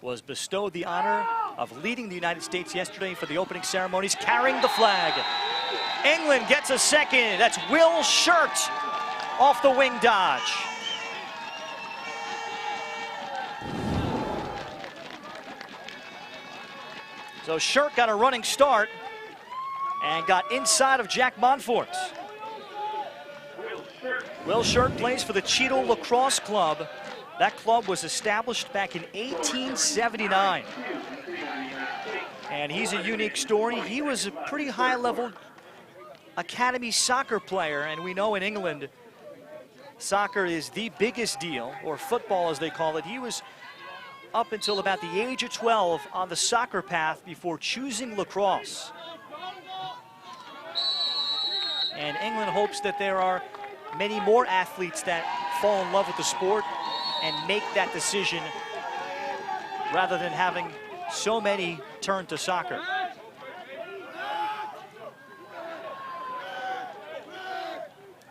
was bestowed the honor of leading the United States yesterday for the opening ceremonies, carrying the flag. England gets a second. That's Will Shirt off the wing dodge. So Shirt got a running start and got inside of Jack Montfort. Will Shirt plays for the Cheadle Lacrosse Club. That club was established back in 1879. And he's a unique story. He was a pretty high-level academy soccer player, and we know in England, soccer is the biggest deal, or football as they call it. He was up until about the age of 12 on the soccer path before choosing lacrosse. And England hopes that there are many more athletes that fall in love with the sport and make that decision rather than having so many turn to soccer.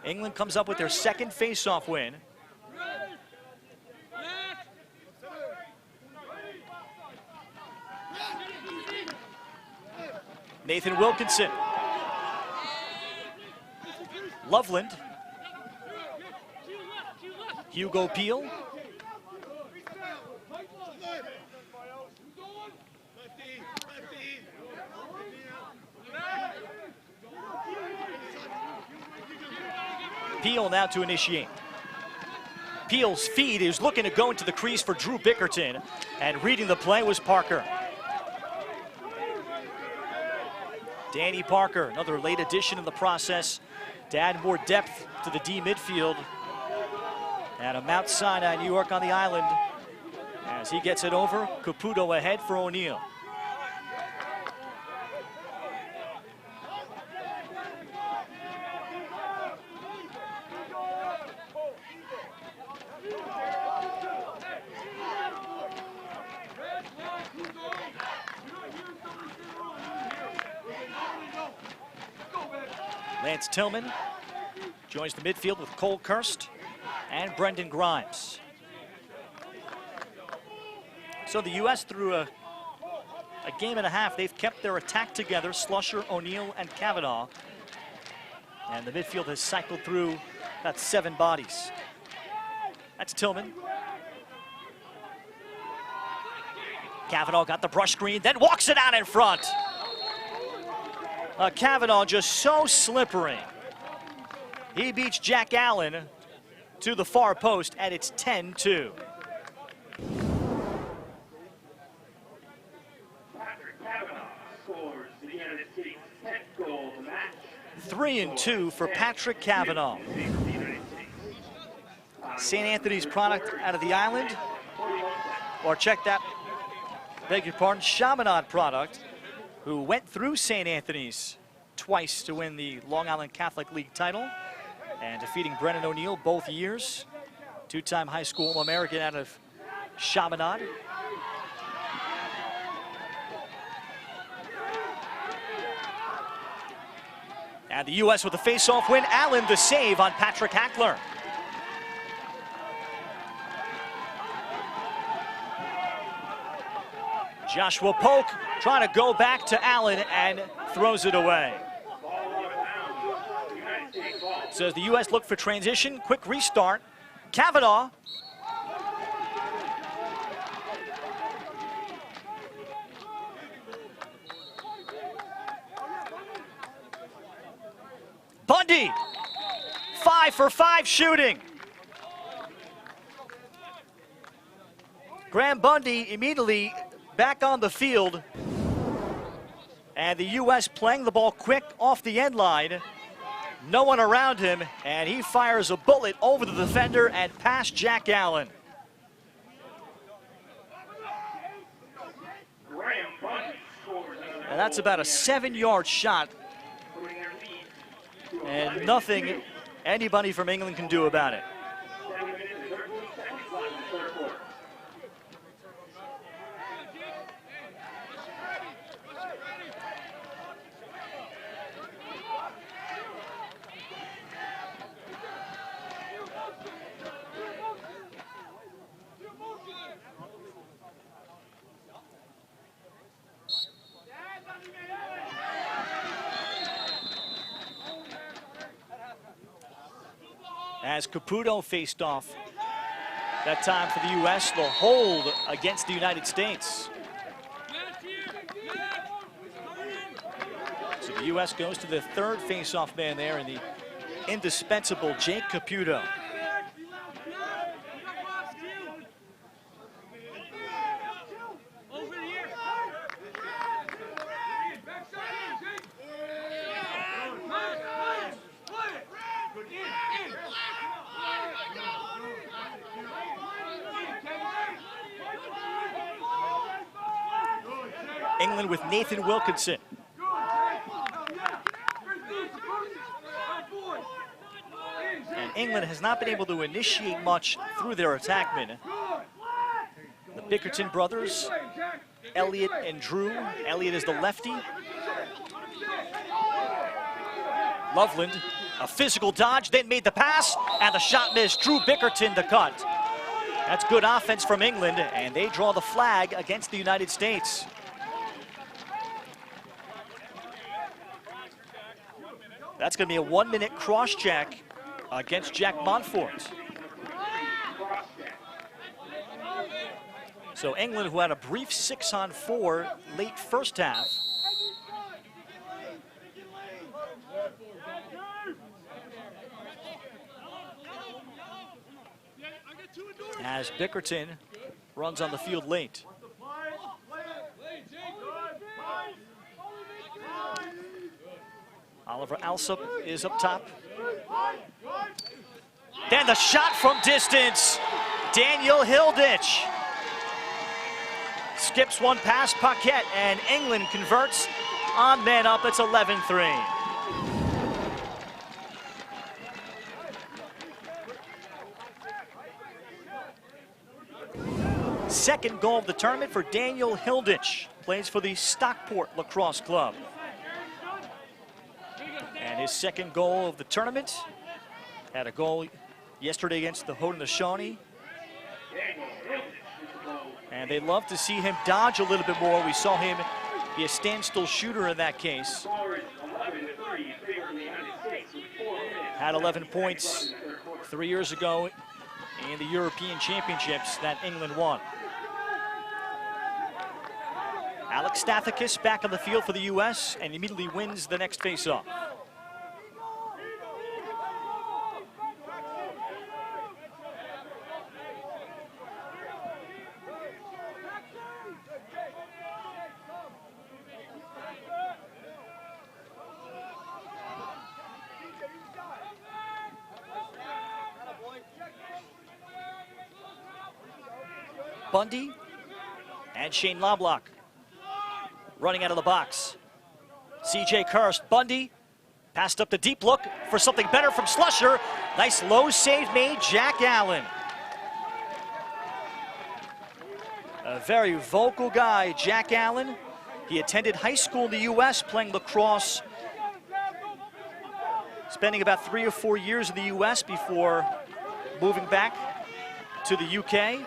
England comes up with their second face-off win. Nathan Wilkinson. Loveland. Hugo Peel. Peel now to initiate. Peel's feed is looking to go into the crease for Drew Bickerton, and reading the play was Parker. Danny Parker, another late addition in the process to add more depth to the D midfield. And a Mount Sinai, New York on the island. As he gets it over, Caputo ahead for O'Neill. Lance Tillman joins the midfield with Cole Kirst and Brendan Grimes. So the U.S. through a game and a half, they've kept their attack together, Slusher, O'Neill, and Cavanaugh. And the midfield has cycled through about 7 bodies. That's Tillman. Cavanaugh got the brush screen, then walks it out in front. Cavanaugh just so slippery. He beats Jack Allen to the far post, and it's 10-2. Patrick Kavanaugh scores the United States' 10th goal of the match. 3-2 for Patrick Kavanaugh. St. Anthony's product out of the island, or check that, beg your pardon, Chaminade product, who went through St. Anthony's twice to win the Long Island Catholic League title and defeating Brennan O'Neill both years. Two-time high school All-American out of Chaminade. And the U.S. with a face-off win. Allen the save on Patrick Hackler. Joshua Polk trying to go back to Allen and throws it away. So as the U.S. look for transition, quick restart. Kavanaugh. Bundy, 5 for 5 shooting. Graham Bundy immediately back on the field. And the U.S. playing the ball quick off the end line. No one around him, and he fires a bullet over the defender and past Jack Allen. And that's about a 7-yard shot. And nothing anybody from England can do about it. As Caputo faced off that time for the U.S., the hold against the United States. So the U.S. goes to the third face-off man there in the indispensable Jake Caputo. England with Nathan Wilkinson. And England has not been able to initiate much through their attackmen. The Bickerton brothers, Elliot and Drew. Elliot is the lefty. Loveland, a physical dodge, then made the pass, and the shot missed. Drew Bickerton the cut. That's good offense from England, and they draw the flag against the United States. That's going to be a 1-minute cross-check against Jack Montfort. So England, who had a brief 6-on-4 late first half, as Bickerton runs on the field late. Oliver Alsop is up top. Then the shot from distance. Daniel Hilditch skips one past Paquette, and England converts on man up. It's 11-3. Second goal of the tournament for Daniel Hilditch. Plays for the Stockport Lacrosse Club. And his second goal of the tournament. Had a goal yesterday against the Haudenosaunee. And they love to see him dodge a little bit more. We saw him be a standstill shooter in that case. Had 11 points 3 years ago in the European Championships that England won. Alex Stathakis back on the field for the U.S. and immediately wins the next faceoff. Bundy and Shane Loblock running out of the box. CJ Kirst, Bundy passed up the deep look for something better from Slusher. Nice low save made, Jack Allen. A very vocal guy, Jack Allen. He attended high school in the U.S. playing lacrosse, spending about 3 or 4 years in the U.S. before moving back to the U.K.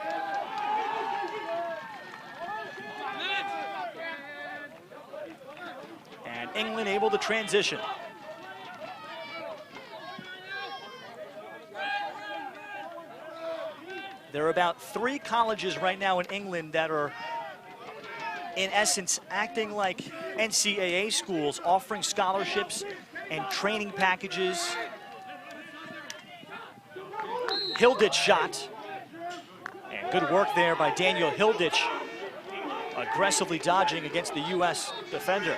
And England able to transition. There are about 3 colleges right now in England that are, in essence, acting like NCAA schools, offering scholarships and training packages. Hilditch shot. And good work there by Daniel Hilditch, aggressively dodging against the U.S. defender.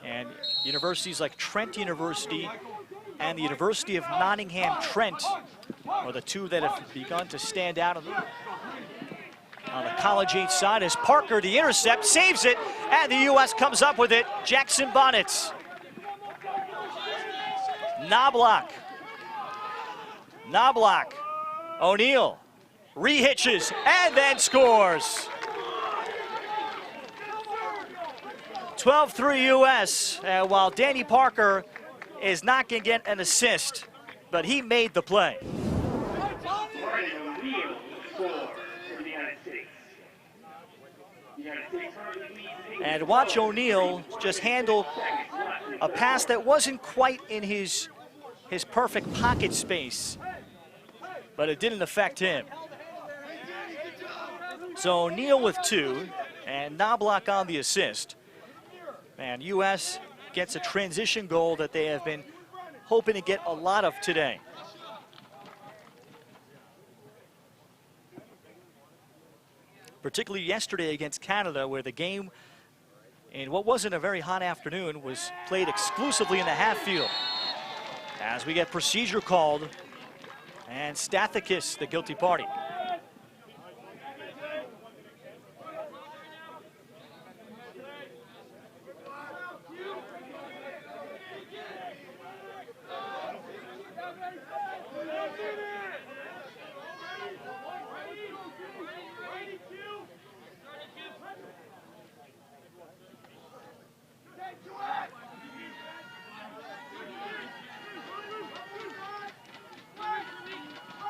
And universities like Trent University and the University of Nottingham Trent are the 2 that have begun to stand out on the college age side as Parker, the intercept, saves it, and the U.S. comes up with it. Jackson Bonnets. Knobloch. O'Neal rehitches and then scores. 12-3 U.S. While Danny Parker is not going to get an assist, but he made the play. And watch O'Neal just handle a pass that wasn't quite in his perfect pocket space, but it didn't affect him. So O'Neal with 2 and Knobloch on the assist. And U.S. gets a transition goal that they have been hoping to get a lot of today. Particularly yesterday against Canada, where the game, in what wasn't a very hot afternoon, was played exclusively in the half field. As we get procedure called, and Stathakis, the guilty party.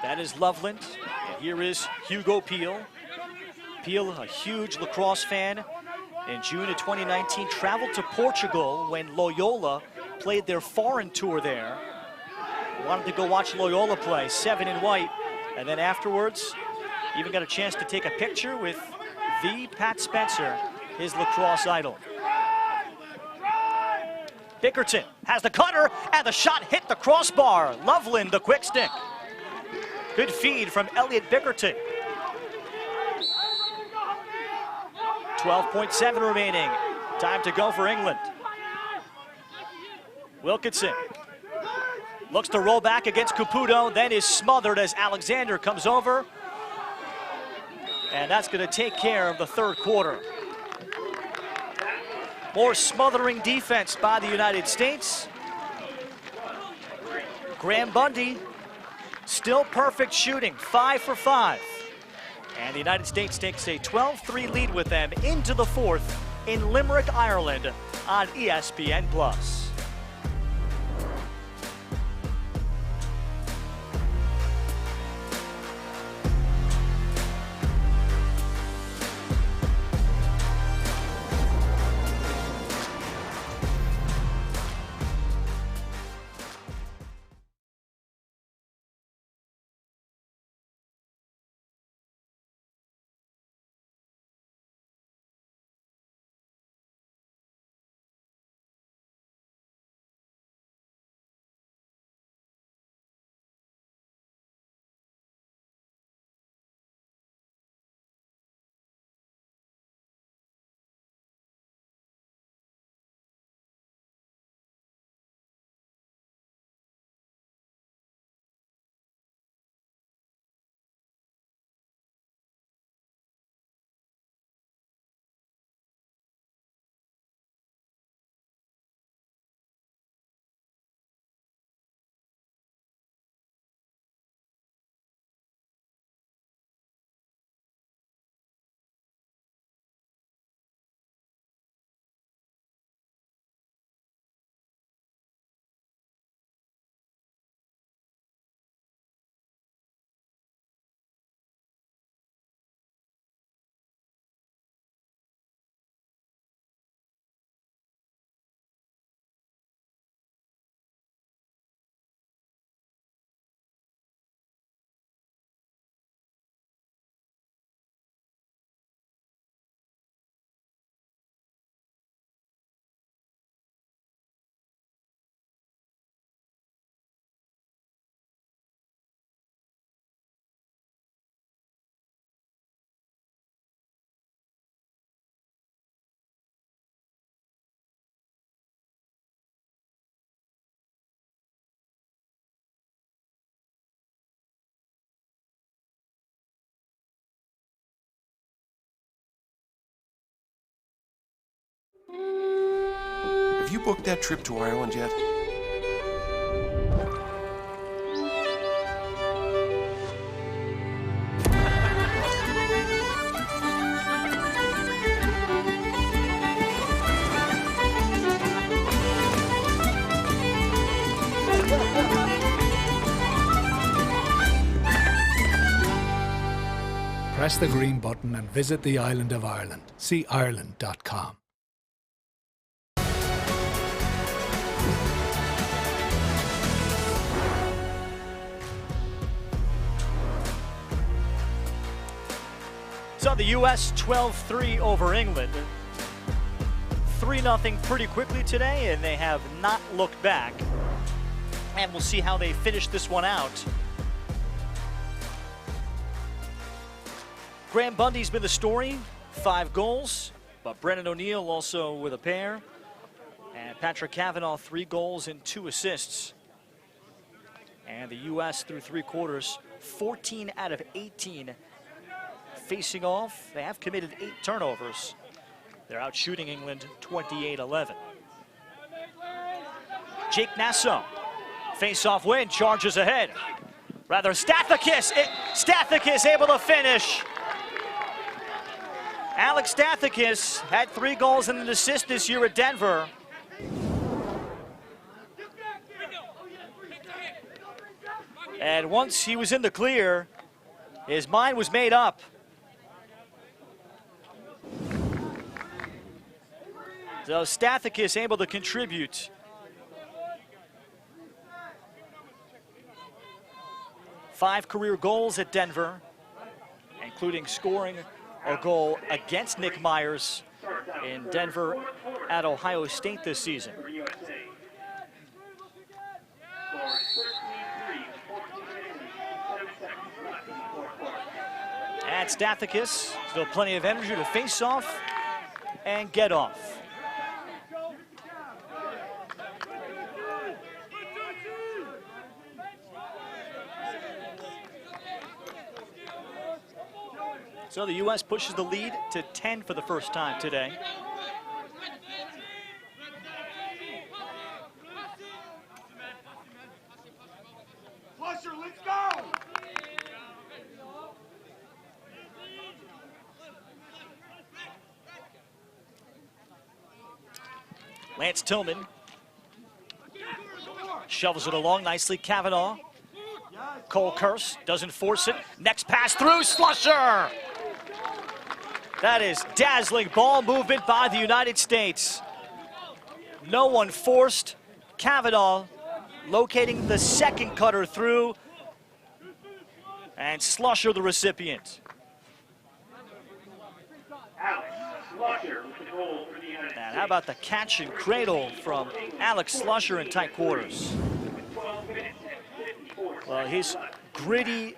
That is Loveland, and here is Hugo Peel. Peel, a huge lacrosse fan, in June of 2019 traveled to Portugal when Loyola played their foreign tour there. Wanted to go watch Loyola play, 7 in white, and then afterwards even got a chance to take a picture with the Pat Spencer, his lacrosse idol. Bickerton has the cutter, and the shot hit the crossbar. Loveland, the quick stick. Good feed from Elliot Bickerton. 12.7 remaining. Time to go for England. Wilkinson looks to roll back against Caputo, then is smothered as Alexander comes over. And that's going to take care of the third quarter. More smothering defense by the United States. Graham Bundy, still perfect shooting, 5 for 5. And the United States takes a 12-3 lead with them into the fourth in Limerick, Ireland on ESPN+. Have you booked that trip to Ireland yet? Press the green button and visit the island of Ireland. See Ireland.com. So the U.S. 12-3 over England. 3-0 pretty quickly today, and they have not looked back. And we'll see how they finish this one out. Graham Bundy's been the story, 5 goals, but Brendan O'Neill also with a pair. And Patrick Cavanaugh, 3 goals and 2 assists. And the U.S. through 3 quarters, 14 out of 18 facing off. They have committed 8 turnovers. They're out shooting England 28-11. Jake Nassau, face-off win, charges ahead. Rather, Stathakis able to finish. Alex Stathakis had 3 goals and an assist this year at Denver. And once he was in the clear, his mind was made up. So Stathakis able to contribute. 5 career goals at Denver, including scoring a goal against Nick Myers in Denver at Ohio State this season. And Stathakis, still plenty of energy to face off and get off. So the U.S. pushes the lead to 10 for the first time today. Flusher, let's go! Lance Tillman shovels it along nicely. Cavanaugh. Cole Kurse doesn't force it. Next pass through, Slusher! That is dazzling ball movement by the United States. No one forced. Cavanaugh locating the second cutter through. And Slusher the recipient. Alex Slusher with the goal for the United States. And how about the catch and cradle from Alex Slusher in tight quarters? Well, his gritty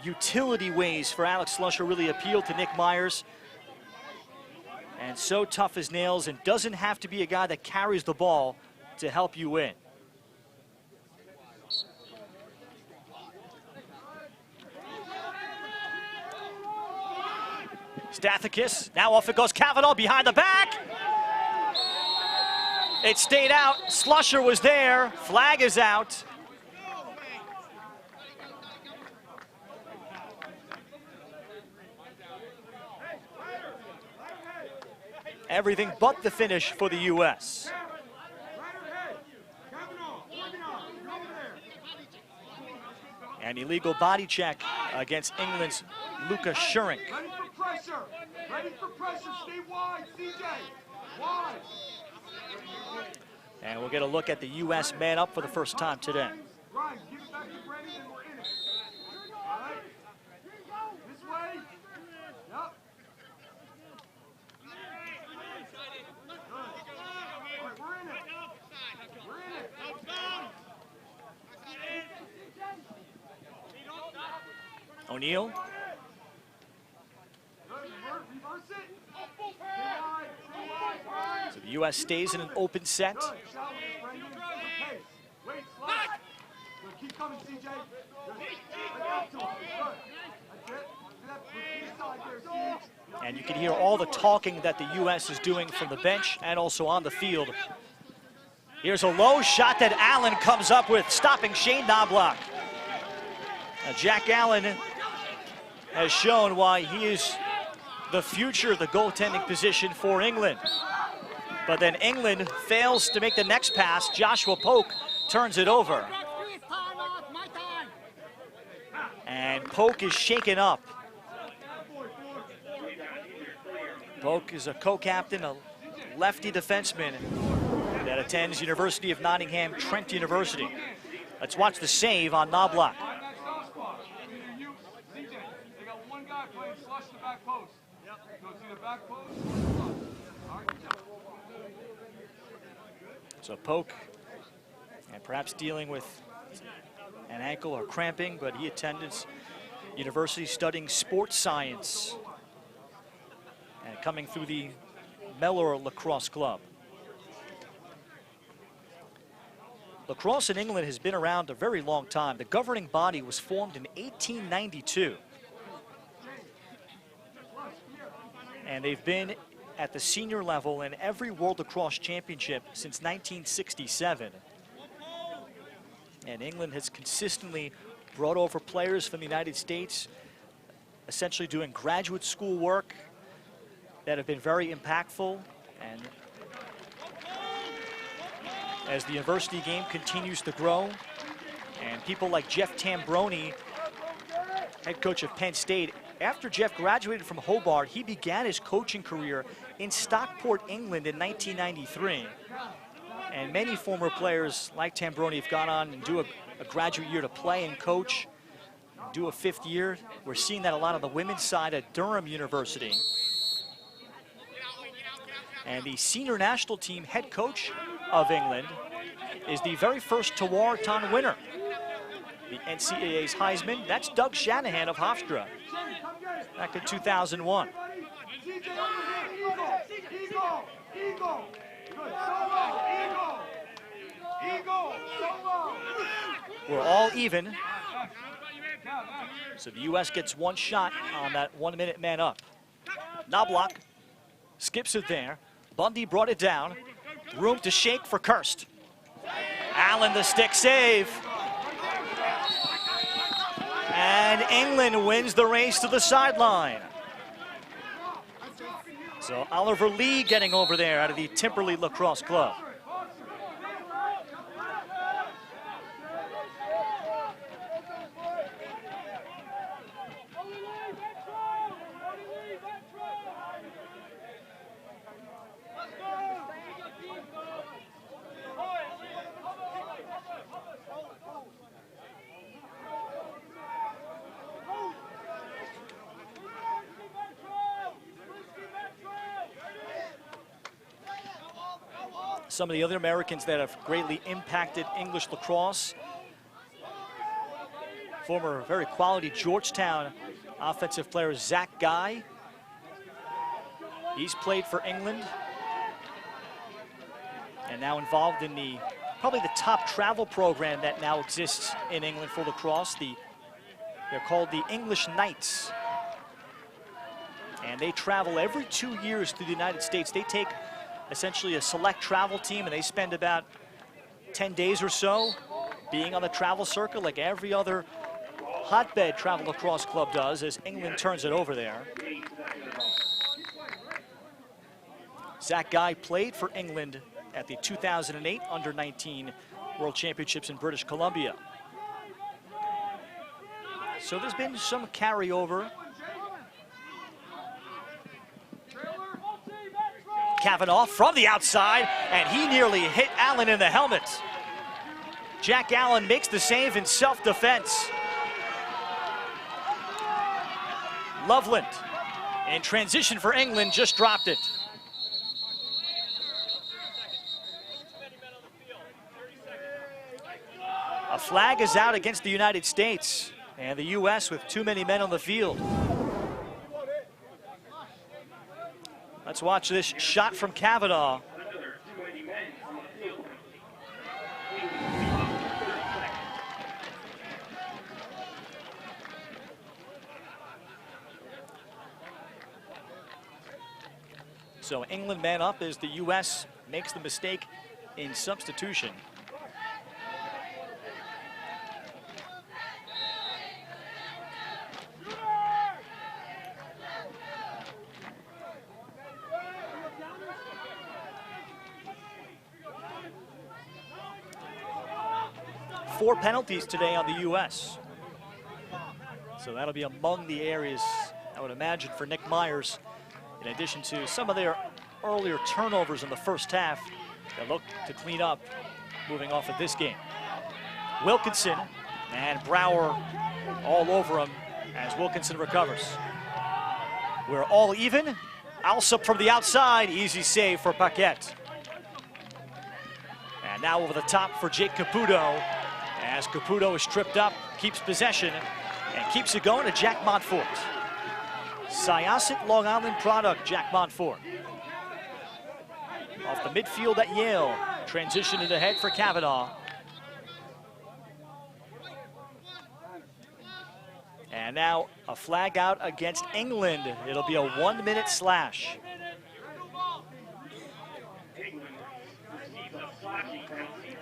utility ways for Alex Slusher really appealed to Nick Myers. And so tough as nails, and doesn't have to be a guy that carries the ball to help you win. Stathakis, now off it goes Cavanaugh behind the back. It stayed out, Slusher was there, flag is out. Everything but the finish for the U.S. An illegal body check against England's Luka Schuring. Ready for pressure. Ready for pressure. Stay wide, CJ. Wide. And we'll get a look at the U.S. man up for the first time today. Ryan, give it back to Brendan and we're in it. All right. This way. Yep. All right, we're in it. We're in it. O'Neill. Reverse it. Stay wide. Stay wide. So the U.S. stays in an open set. Good. Shot with it, Brendan. Good pace. Wait, slow. Good. Keep coming, CJ. Good. Right up to him. Good. That's it. Do that. Put inside there, CJ. And you can hear all the talking that the U.S. is doing from the bench and also on the field. Here's a low shot that Allen comes up with, stopping Shane Knobloch. Now, Jack Allen has shown why he is the future of the goaltending position for England. But then England fails to make the next pass. Joshua Polk turns it over. And Polk is shaken up. Polk is a co-captain, a lefty defenseman that attends University of Nottingham, Trent University. Let's watch the save on Knobloch. So Polk, and perhaps dealing with an ankle or cramping, but he attends university studying sports science and coming through the Mellor Lacrosse Club. Lacrosse in England has been around a very long time. The governing body was formed in 1892. And they've been at the senior level in every World Lacrosse Championship since 1967. And England has consistently brought over players from the United States, essentially doing graduate school work that have been very impactful. And as the university game continues to grow, and people like Jeff Tambroni, head coach of Penn State, after Jeff graduated from Hobart, he began his coaching career in Stockport, England in 1993. And many former players like Tambroni have gone on and do a graduate year to play and coach, do a 5th year. We're seeing that a lot on the women's side at Durham University. And the senior national team head coach of England is the very first Tewaaraton winner, the NCAA's Heisman. That's Doug Shanahan of Hofstra back in 2001. We're all even. So the U.S. gets one shot on that 1-minute man up. Knobloch skips it there. Bundy brought it down. Room to shake for Kirst. Allen the stick save. And England wins the race to the sideline. So Oliver Lee getting over there out of the Timperley Lacrosse Club. Some of the other Americans that have greatly impacted English lacrosse. Former very quality Georgetown offensive player Zach Guy. He's played for England and now involved in probably the top travel program that now exists in England for lacrosse. They're called the English Knights. And they travel every 2 years to the United States. They take essentially a select travel team, and they spend about 10 days or so being on the travel circuit like every other hotbed travel lacrosse club does, as England turns it over there. Zach Guy played for England at the 2008 Under-19 World Championships in British Columbia. So there's been some carryover. Kavanaugh from the outside, and he nearly hit Allen in the helmet. Jack Allen makes the save in self-defense. Loveland, in transition for England, just dropped it. A flag is out against the United States, and the U.S. with too many men on the field. Let's watch this shot from Kavanaugh. So England man up as the U.S. makes the mistake in substitution. Four penalties today on the U.S. So that'll be among the areas, I would imagine, for Nick Myers, in addition to some of their earlier turnovers in the first half. They look to clean up moving off of this game. Wilkinson and Brower all over him as Wilkinson recovers. We're all even. Alsop from the outside, easy save for Paquette. And now over the top for Jake Caputo, as Caputo is tripped up, keeps possession, and keeps it going to Jack Montfort. Syosset Long Island product, Jack Montfort. Off the midfield at Yale, transition it ahead for Kavanaugh. And now a flag out against England. It'll be a 1-minute slash. England receives a slashing penalty.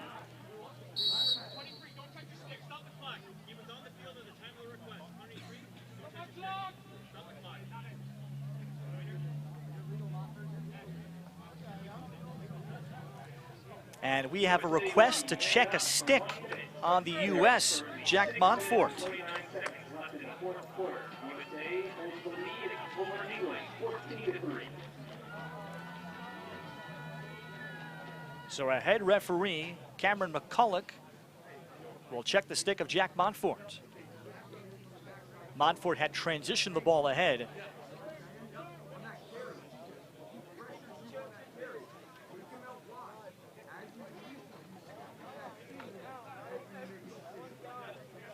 And we have a request to check a stick on the U.S., Jack Montfort. 29 seconds left in the fourth quarter. USA holds the lead over England, 14-3. So our head referee, Cameron McCulloch, will check the stick of Jack Montfort. Montfort had transitioned the ball ahead.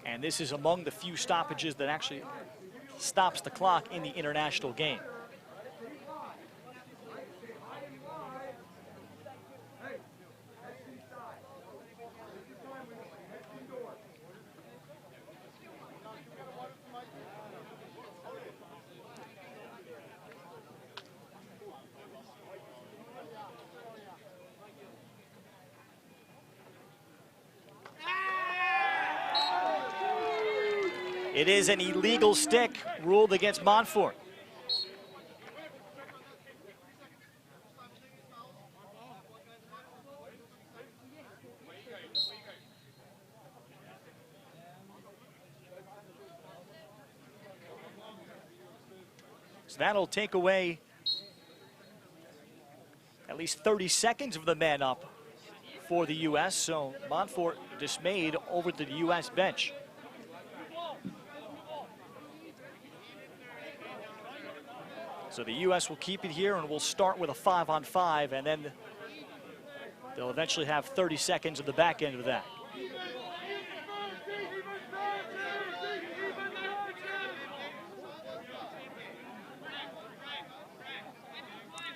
And this is among the few stoppages that actually stops the clock in the international game. It is an illegal stick ruled against Montfort. So that'll take away at least 30 seconds of the man up for the U.S. So Montfort dismayed over to the U.S. bench. So the U.S. will keep it here, and we'll start with a 5-on-5, and then they'll eventually have 30 seconds at the back end of that.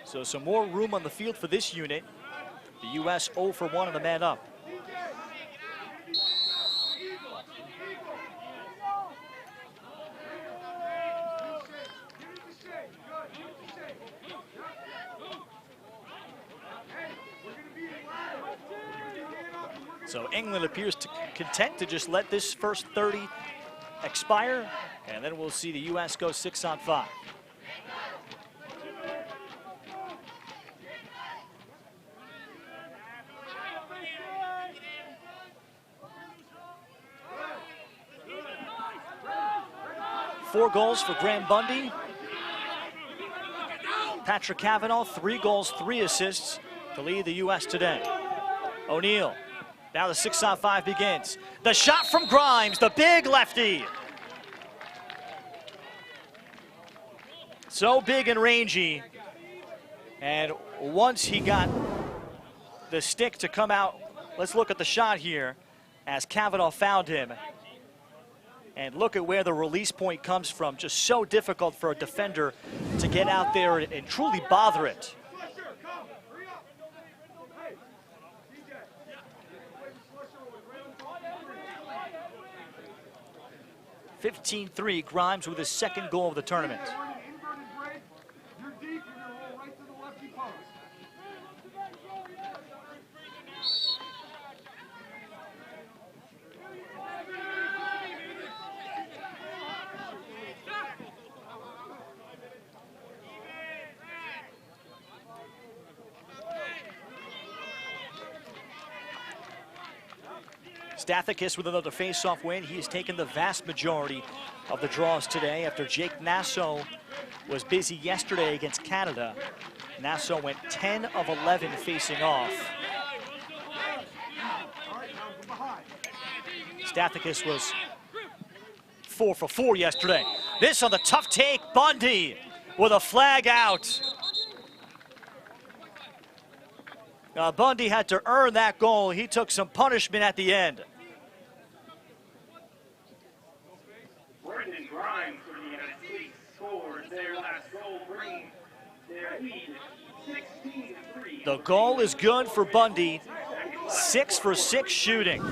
So some more room on the field for this unit. The U.S. 0 for 1 on the man up. So England appears content to just let this first 30 expire, and then we'll see the U.S. go 6-on-5. Four goals for Graham Bundy. Patrick Kavanaugh, 3 goals, 3 assists to lead the U.S. today. O'Neal. Now the 6-on-5 begins. The shot from Grimes, the big lefty. So big and rangy. And once he got the stick to come out, let's look at the shot here as Kavanaugh found him. And look at where the release point comes from. Just so difficult for a defender to get out there and truly bother it. 15-3, Grimes with his second goal of the tournament. You're deep, you're gonna roll right to the lefty Stathakis with another face-off win. He has taken the vast majority of the draws today after Jake Nassau was busy yesterday against Canada. Nassau went 10 of 11 facing off. Stathakis was 4 for 4 yesterday. This on the tough take, Bundy with a flag out. Bundy had to earn that goal. He took some punishment at the end. Brendan Grimes for the United States scored their last goal, bringing their lead 16-3. The goal is good for Bundy. 6 for 6 shooting.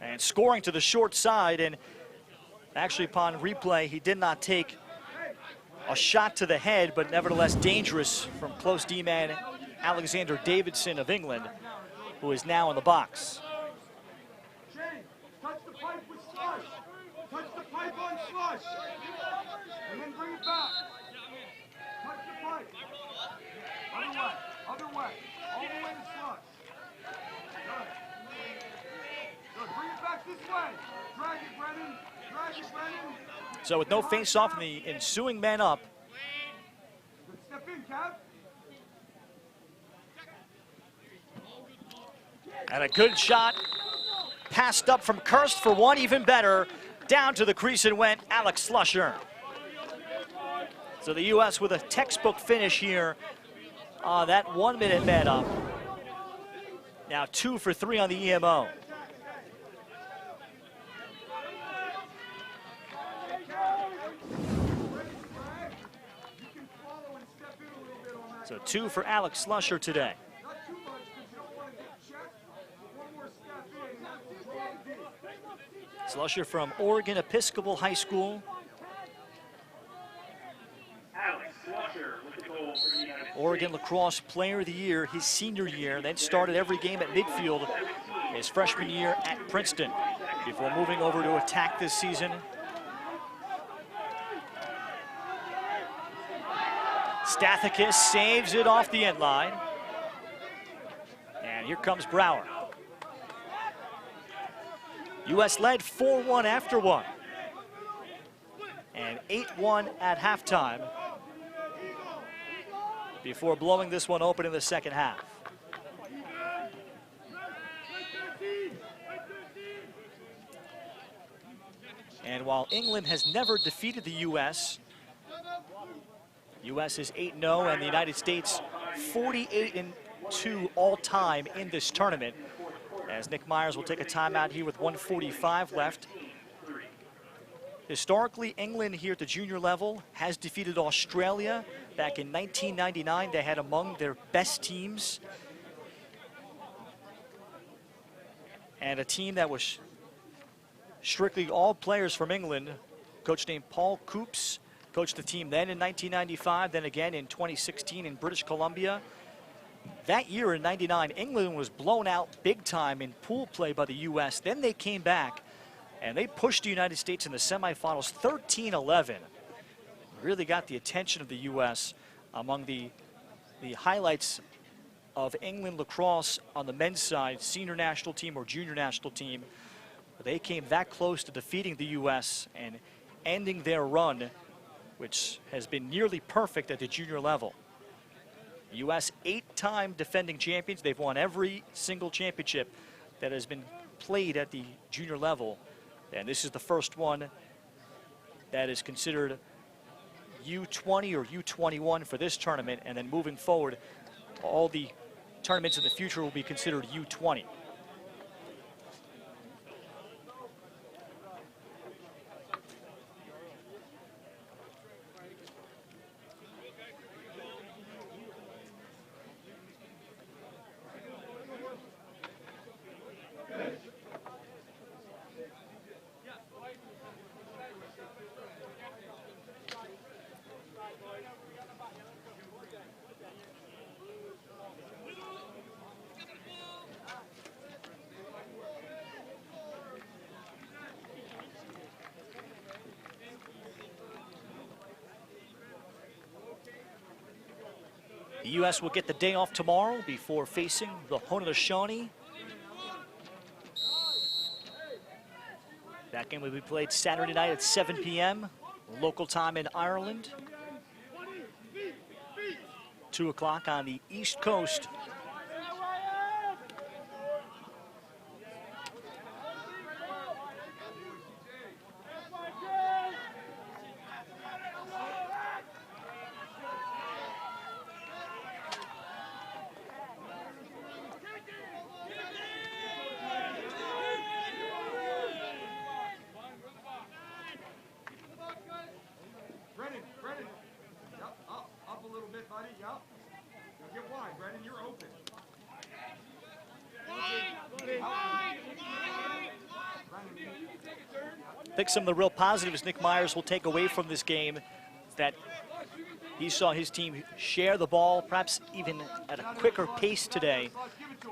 And scoring to the short side, and actually upon replay, he did not take a shot to the head, but nevertheless dangerous from close D-man Alexander Davidson of England, who is now in the box. Shane, touch the pipe with slush. Touch the pipe on slush. And then bring it back. Touch the pipe. Other way. All the way to slush. Good. Good. Bring it back this way. Drag it, Brennan. Drag it, Brennan. So with no face-off and the ensuing man up. Good step in, Cap. And a good shot, passed up from Kirst for one, even better. Down to the crease and went Alex Slusher. So the U.S. with a textbook finish here on that 1 minute man up. Now 2 for 3 on the EMO. So 2 for Alex Slusher today. Slusher from Oregon Episcopal High School. Alex Slusher with the goal for the United Oregon Lacrosse Player of the Year his senior year, then started every game at midfield his freshman year at Princeton before moving over to attack this season. Stathakis saves it off the end line. And here comes Brower. U.S. led 4-1 after one. And 8-1 at halftime before blowing this one open in the second half. And while England has never defeated the U.S., U.S. is 8-0 and the United States 48-2 all-time in this tournament. As Nick Myers will take a timeout here with 1:45 left. Historically, England here at the junior level has defeated Australia. Back in 1999, they had among their best teams. And a team that was strictly all players from England. A coach named Paul Coops coached the team then in 1995, then again in 2016 in British Columbia. That year in '99, England was blown out big time in pool play by the U.S. Then they came back and they pushed the United States in the semifinals 13-11. Really got the attention of the U.S. among the highlights of England lacrosse on the men's side, senior national team or junior national team. They came that close to defeating the U.S. and ending their run, which has been nearly perfect at the junior level. U.S. 8-time defending champions. They've won every single championship that has been played at the junior level. And this is the first one that is considered U20 or U21 for this tournament. And then moving forward, all the tournaments in the future will be considered U20. The U.S. will get the day off tomorrow before facing the Haudenosaunee. That game will be played Saturday night at 7 p.m. local time in Ireland. 2 o'clock on the East Coast. Brennan. Yep, up a little bit, buddy. Yep. Now get wide, Brennan. You're open. I think some of the real positives Nick Myers will take away from this game is that he saw his team share the ball, perhaps even at a quicker pace today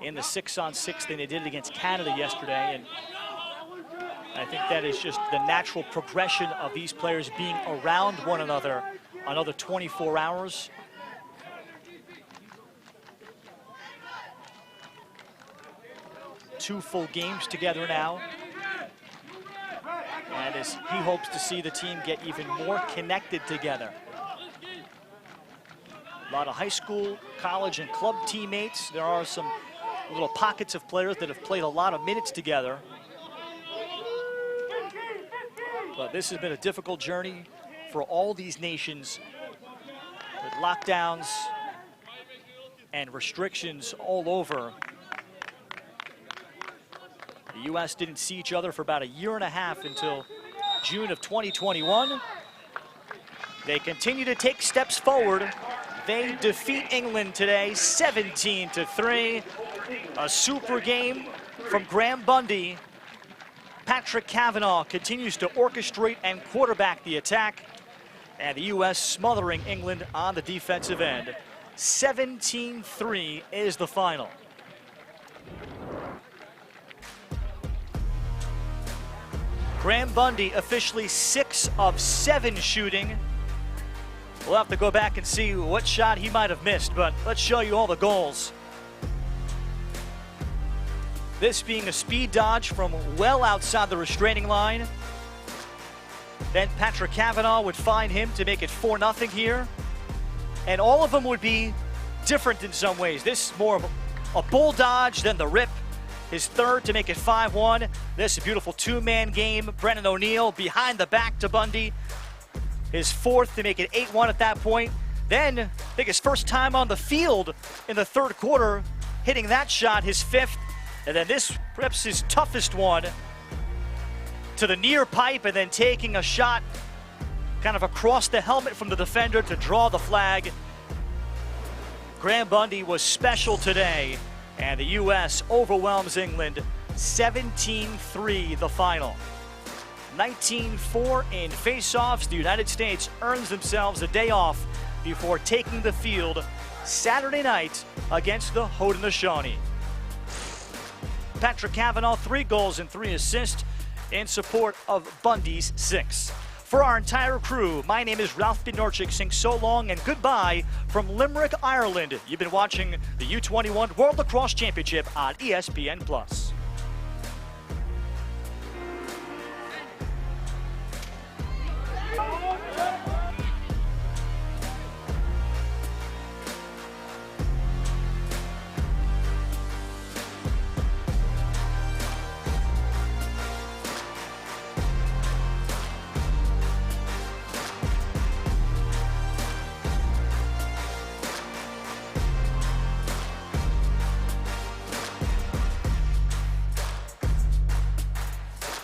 in the 6-on-6 than they did against Canada yesterday. And I think that is just the natural progression of these players being around one another another 24 hours. Two full games together now. And as he hopes to see the team get even more connected together. A lot of high school, college, and club teammates. There are some little pockets of players that have played a lot of minutes together. But this has been a difficult journey for all these nations with lockdowns and restrictions all over. The U.S. didn't see each other for about 1.5 years until June of 2021. They continue to take steps forward. They defeat England today, 17-3. A super game from Graham Bundy. Patrick Kavanagh continues to orchestrate and quarterback the attack. And the U.S. smothering England on the defensive end. 17-3 is the final. Graham Bundy officially 6 of 7 shooting. We'll have to go back and see what shot he might have missed, but let's show you all the goals. This being a speed dodge from well outside the restraining line. Then Patrick Kavanagh would find him to make it 4-0 here. And all of them would be different in some ways. This more of a bull dodge than the rip. His third to make it 5-1. This a beautiful two-man game. Brennan O'Neill behind the back to Bundy. His fourth to make it 8-1 at that point. Then, I think his first time on the field in the third quarter, hitting that shot, his fifth. And then this, perhaps his toughest one, to the near pipe and then taking a shot kind of across the helmet from the defender to draw the flag. Graham Bundy was special today, and the U.S. overwhelms England 17-3 the final. 19-4 in face-offs. The United States earns themselves a day off before taking the field Saturday night against the Haudenosaunee. Patrick Kavanagh, 3 goals and 3 assists in support of Bundy's 6. For our entire crew, my name is Ralph Bnorchik, saying so long and goodbye from Limerick, Ireland. You've been watching the U21 World Lacrosse Championship on ESPN+.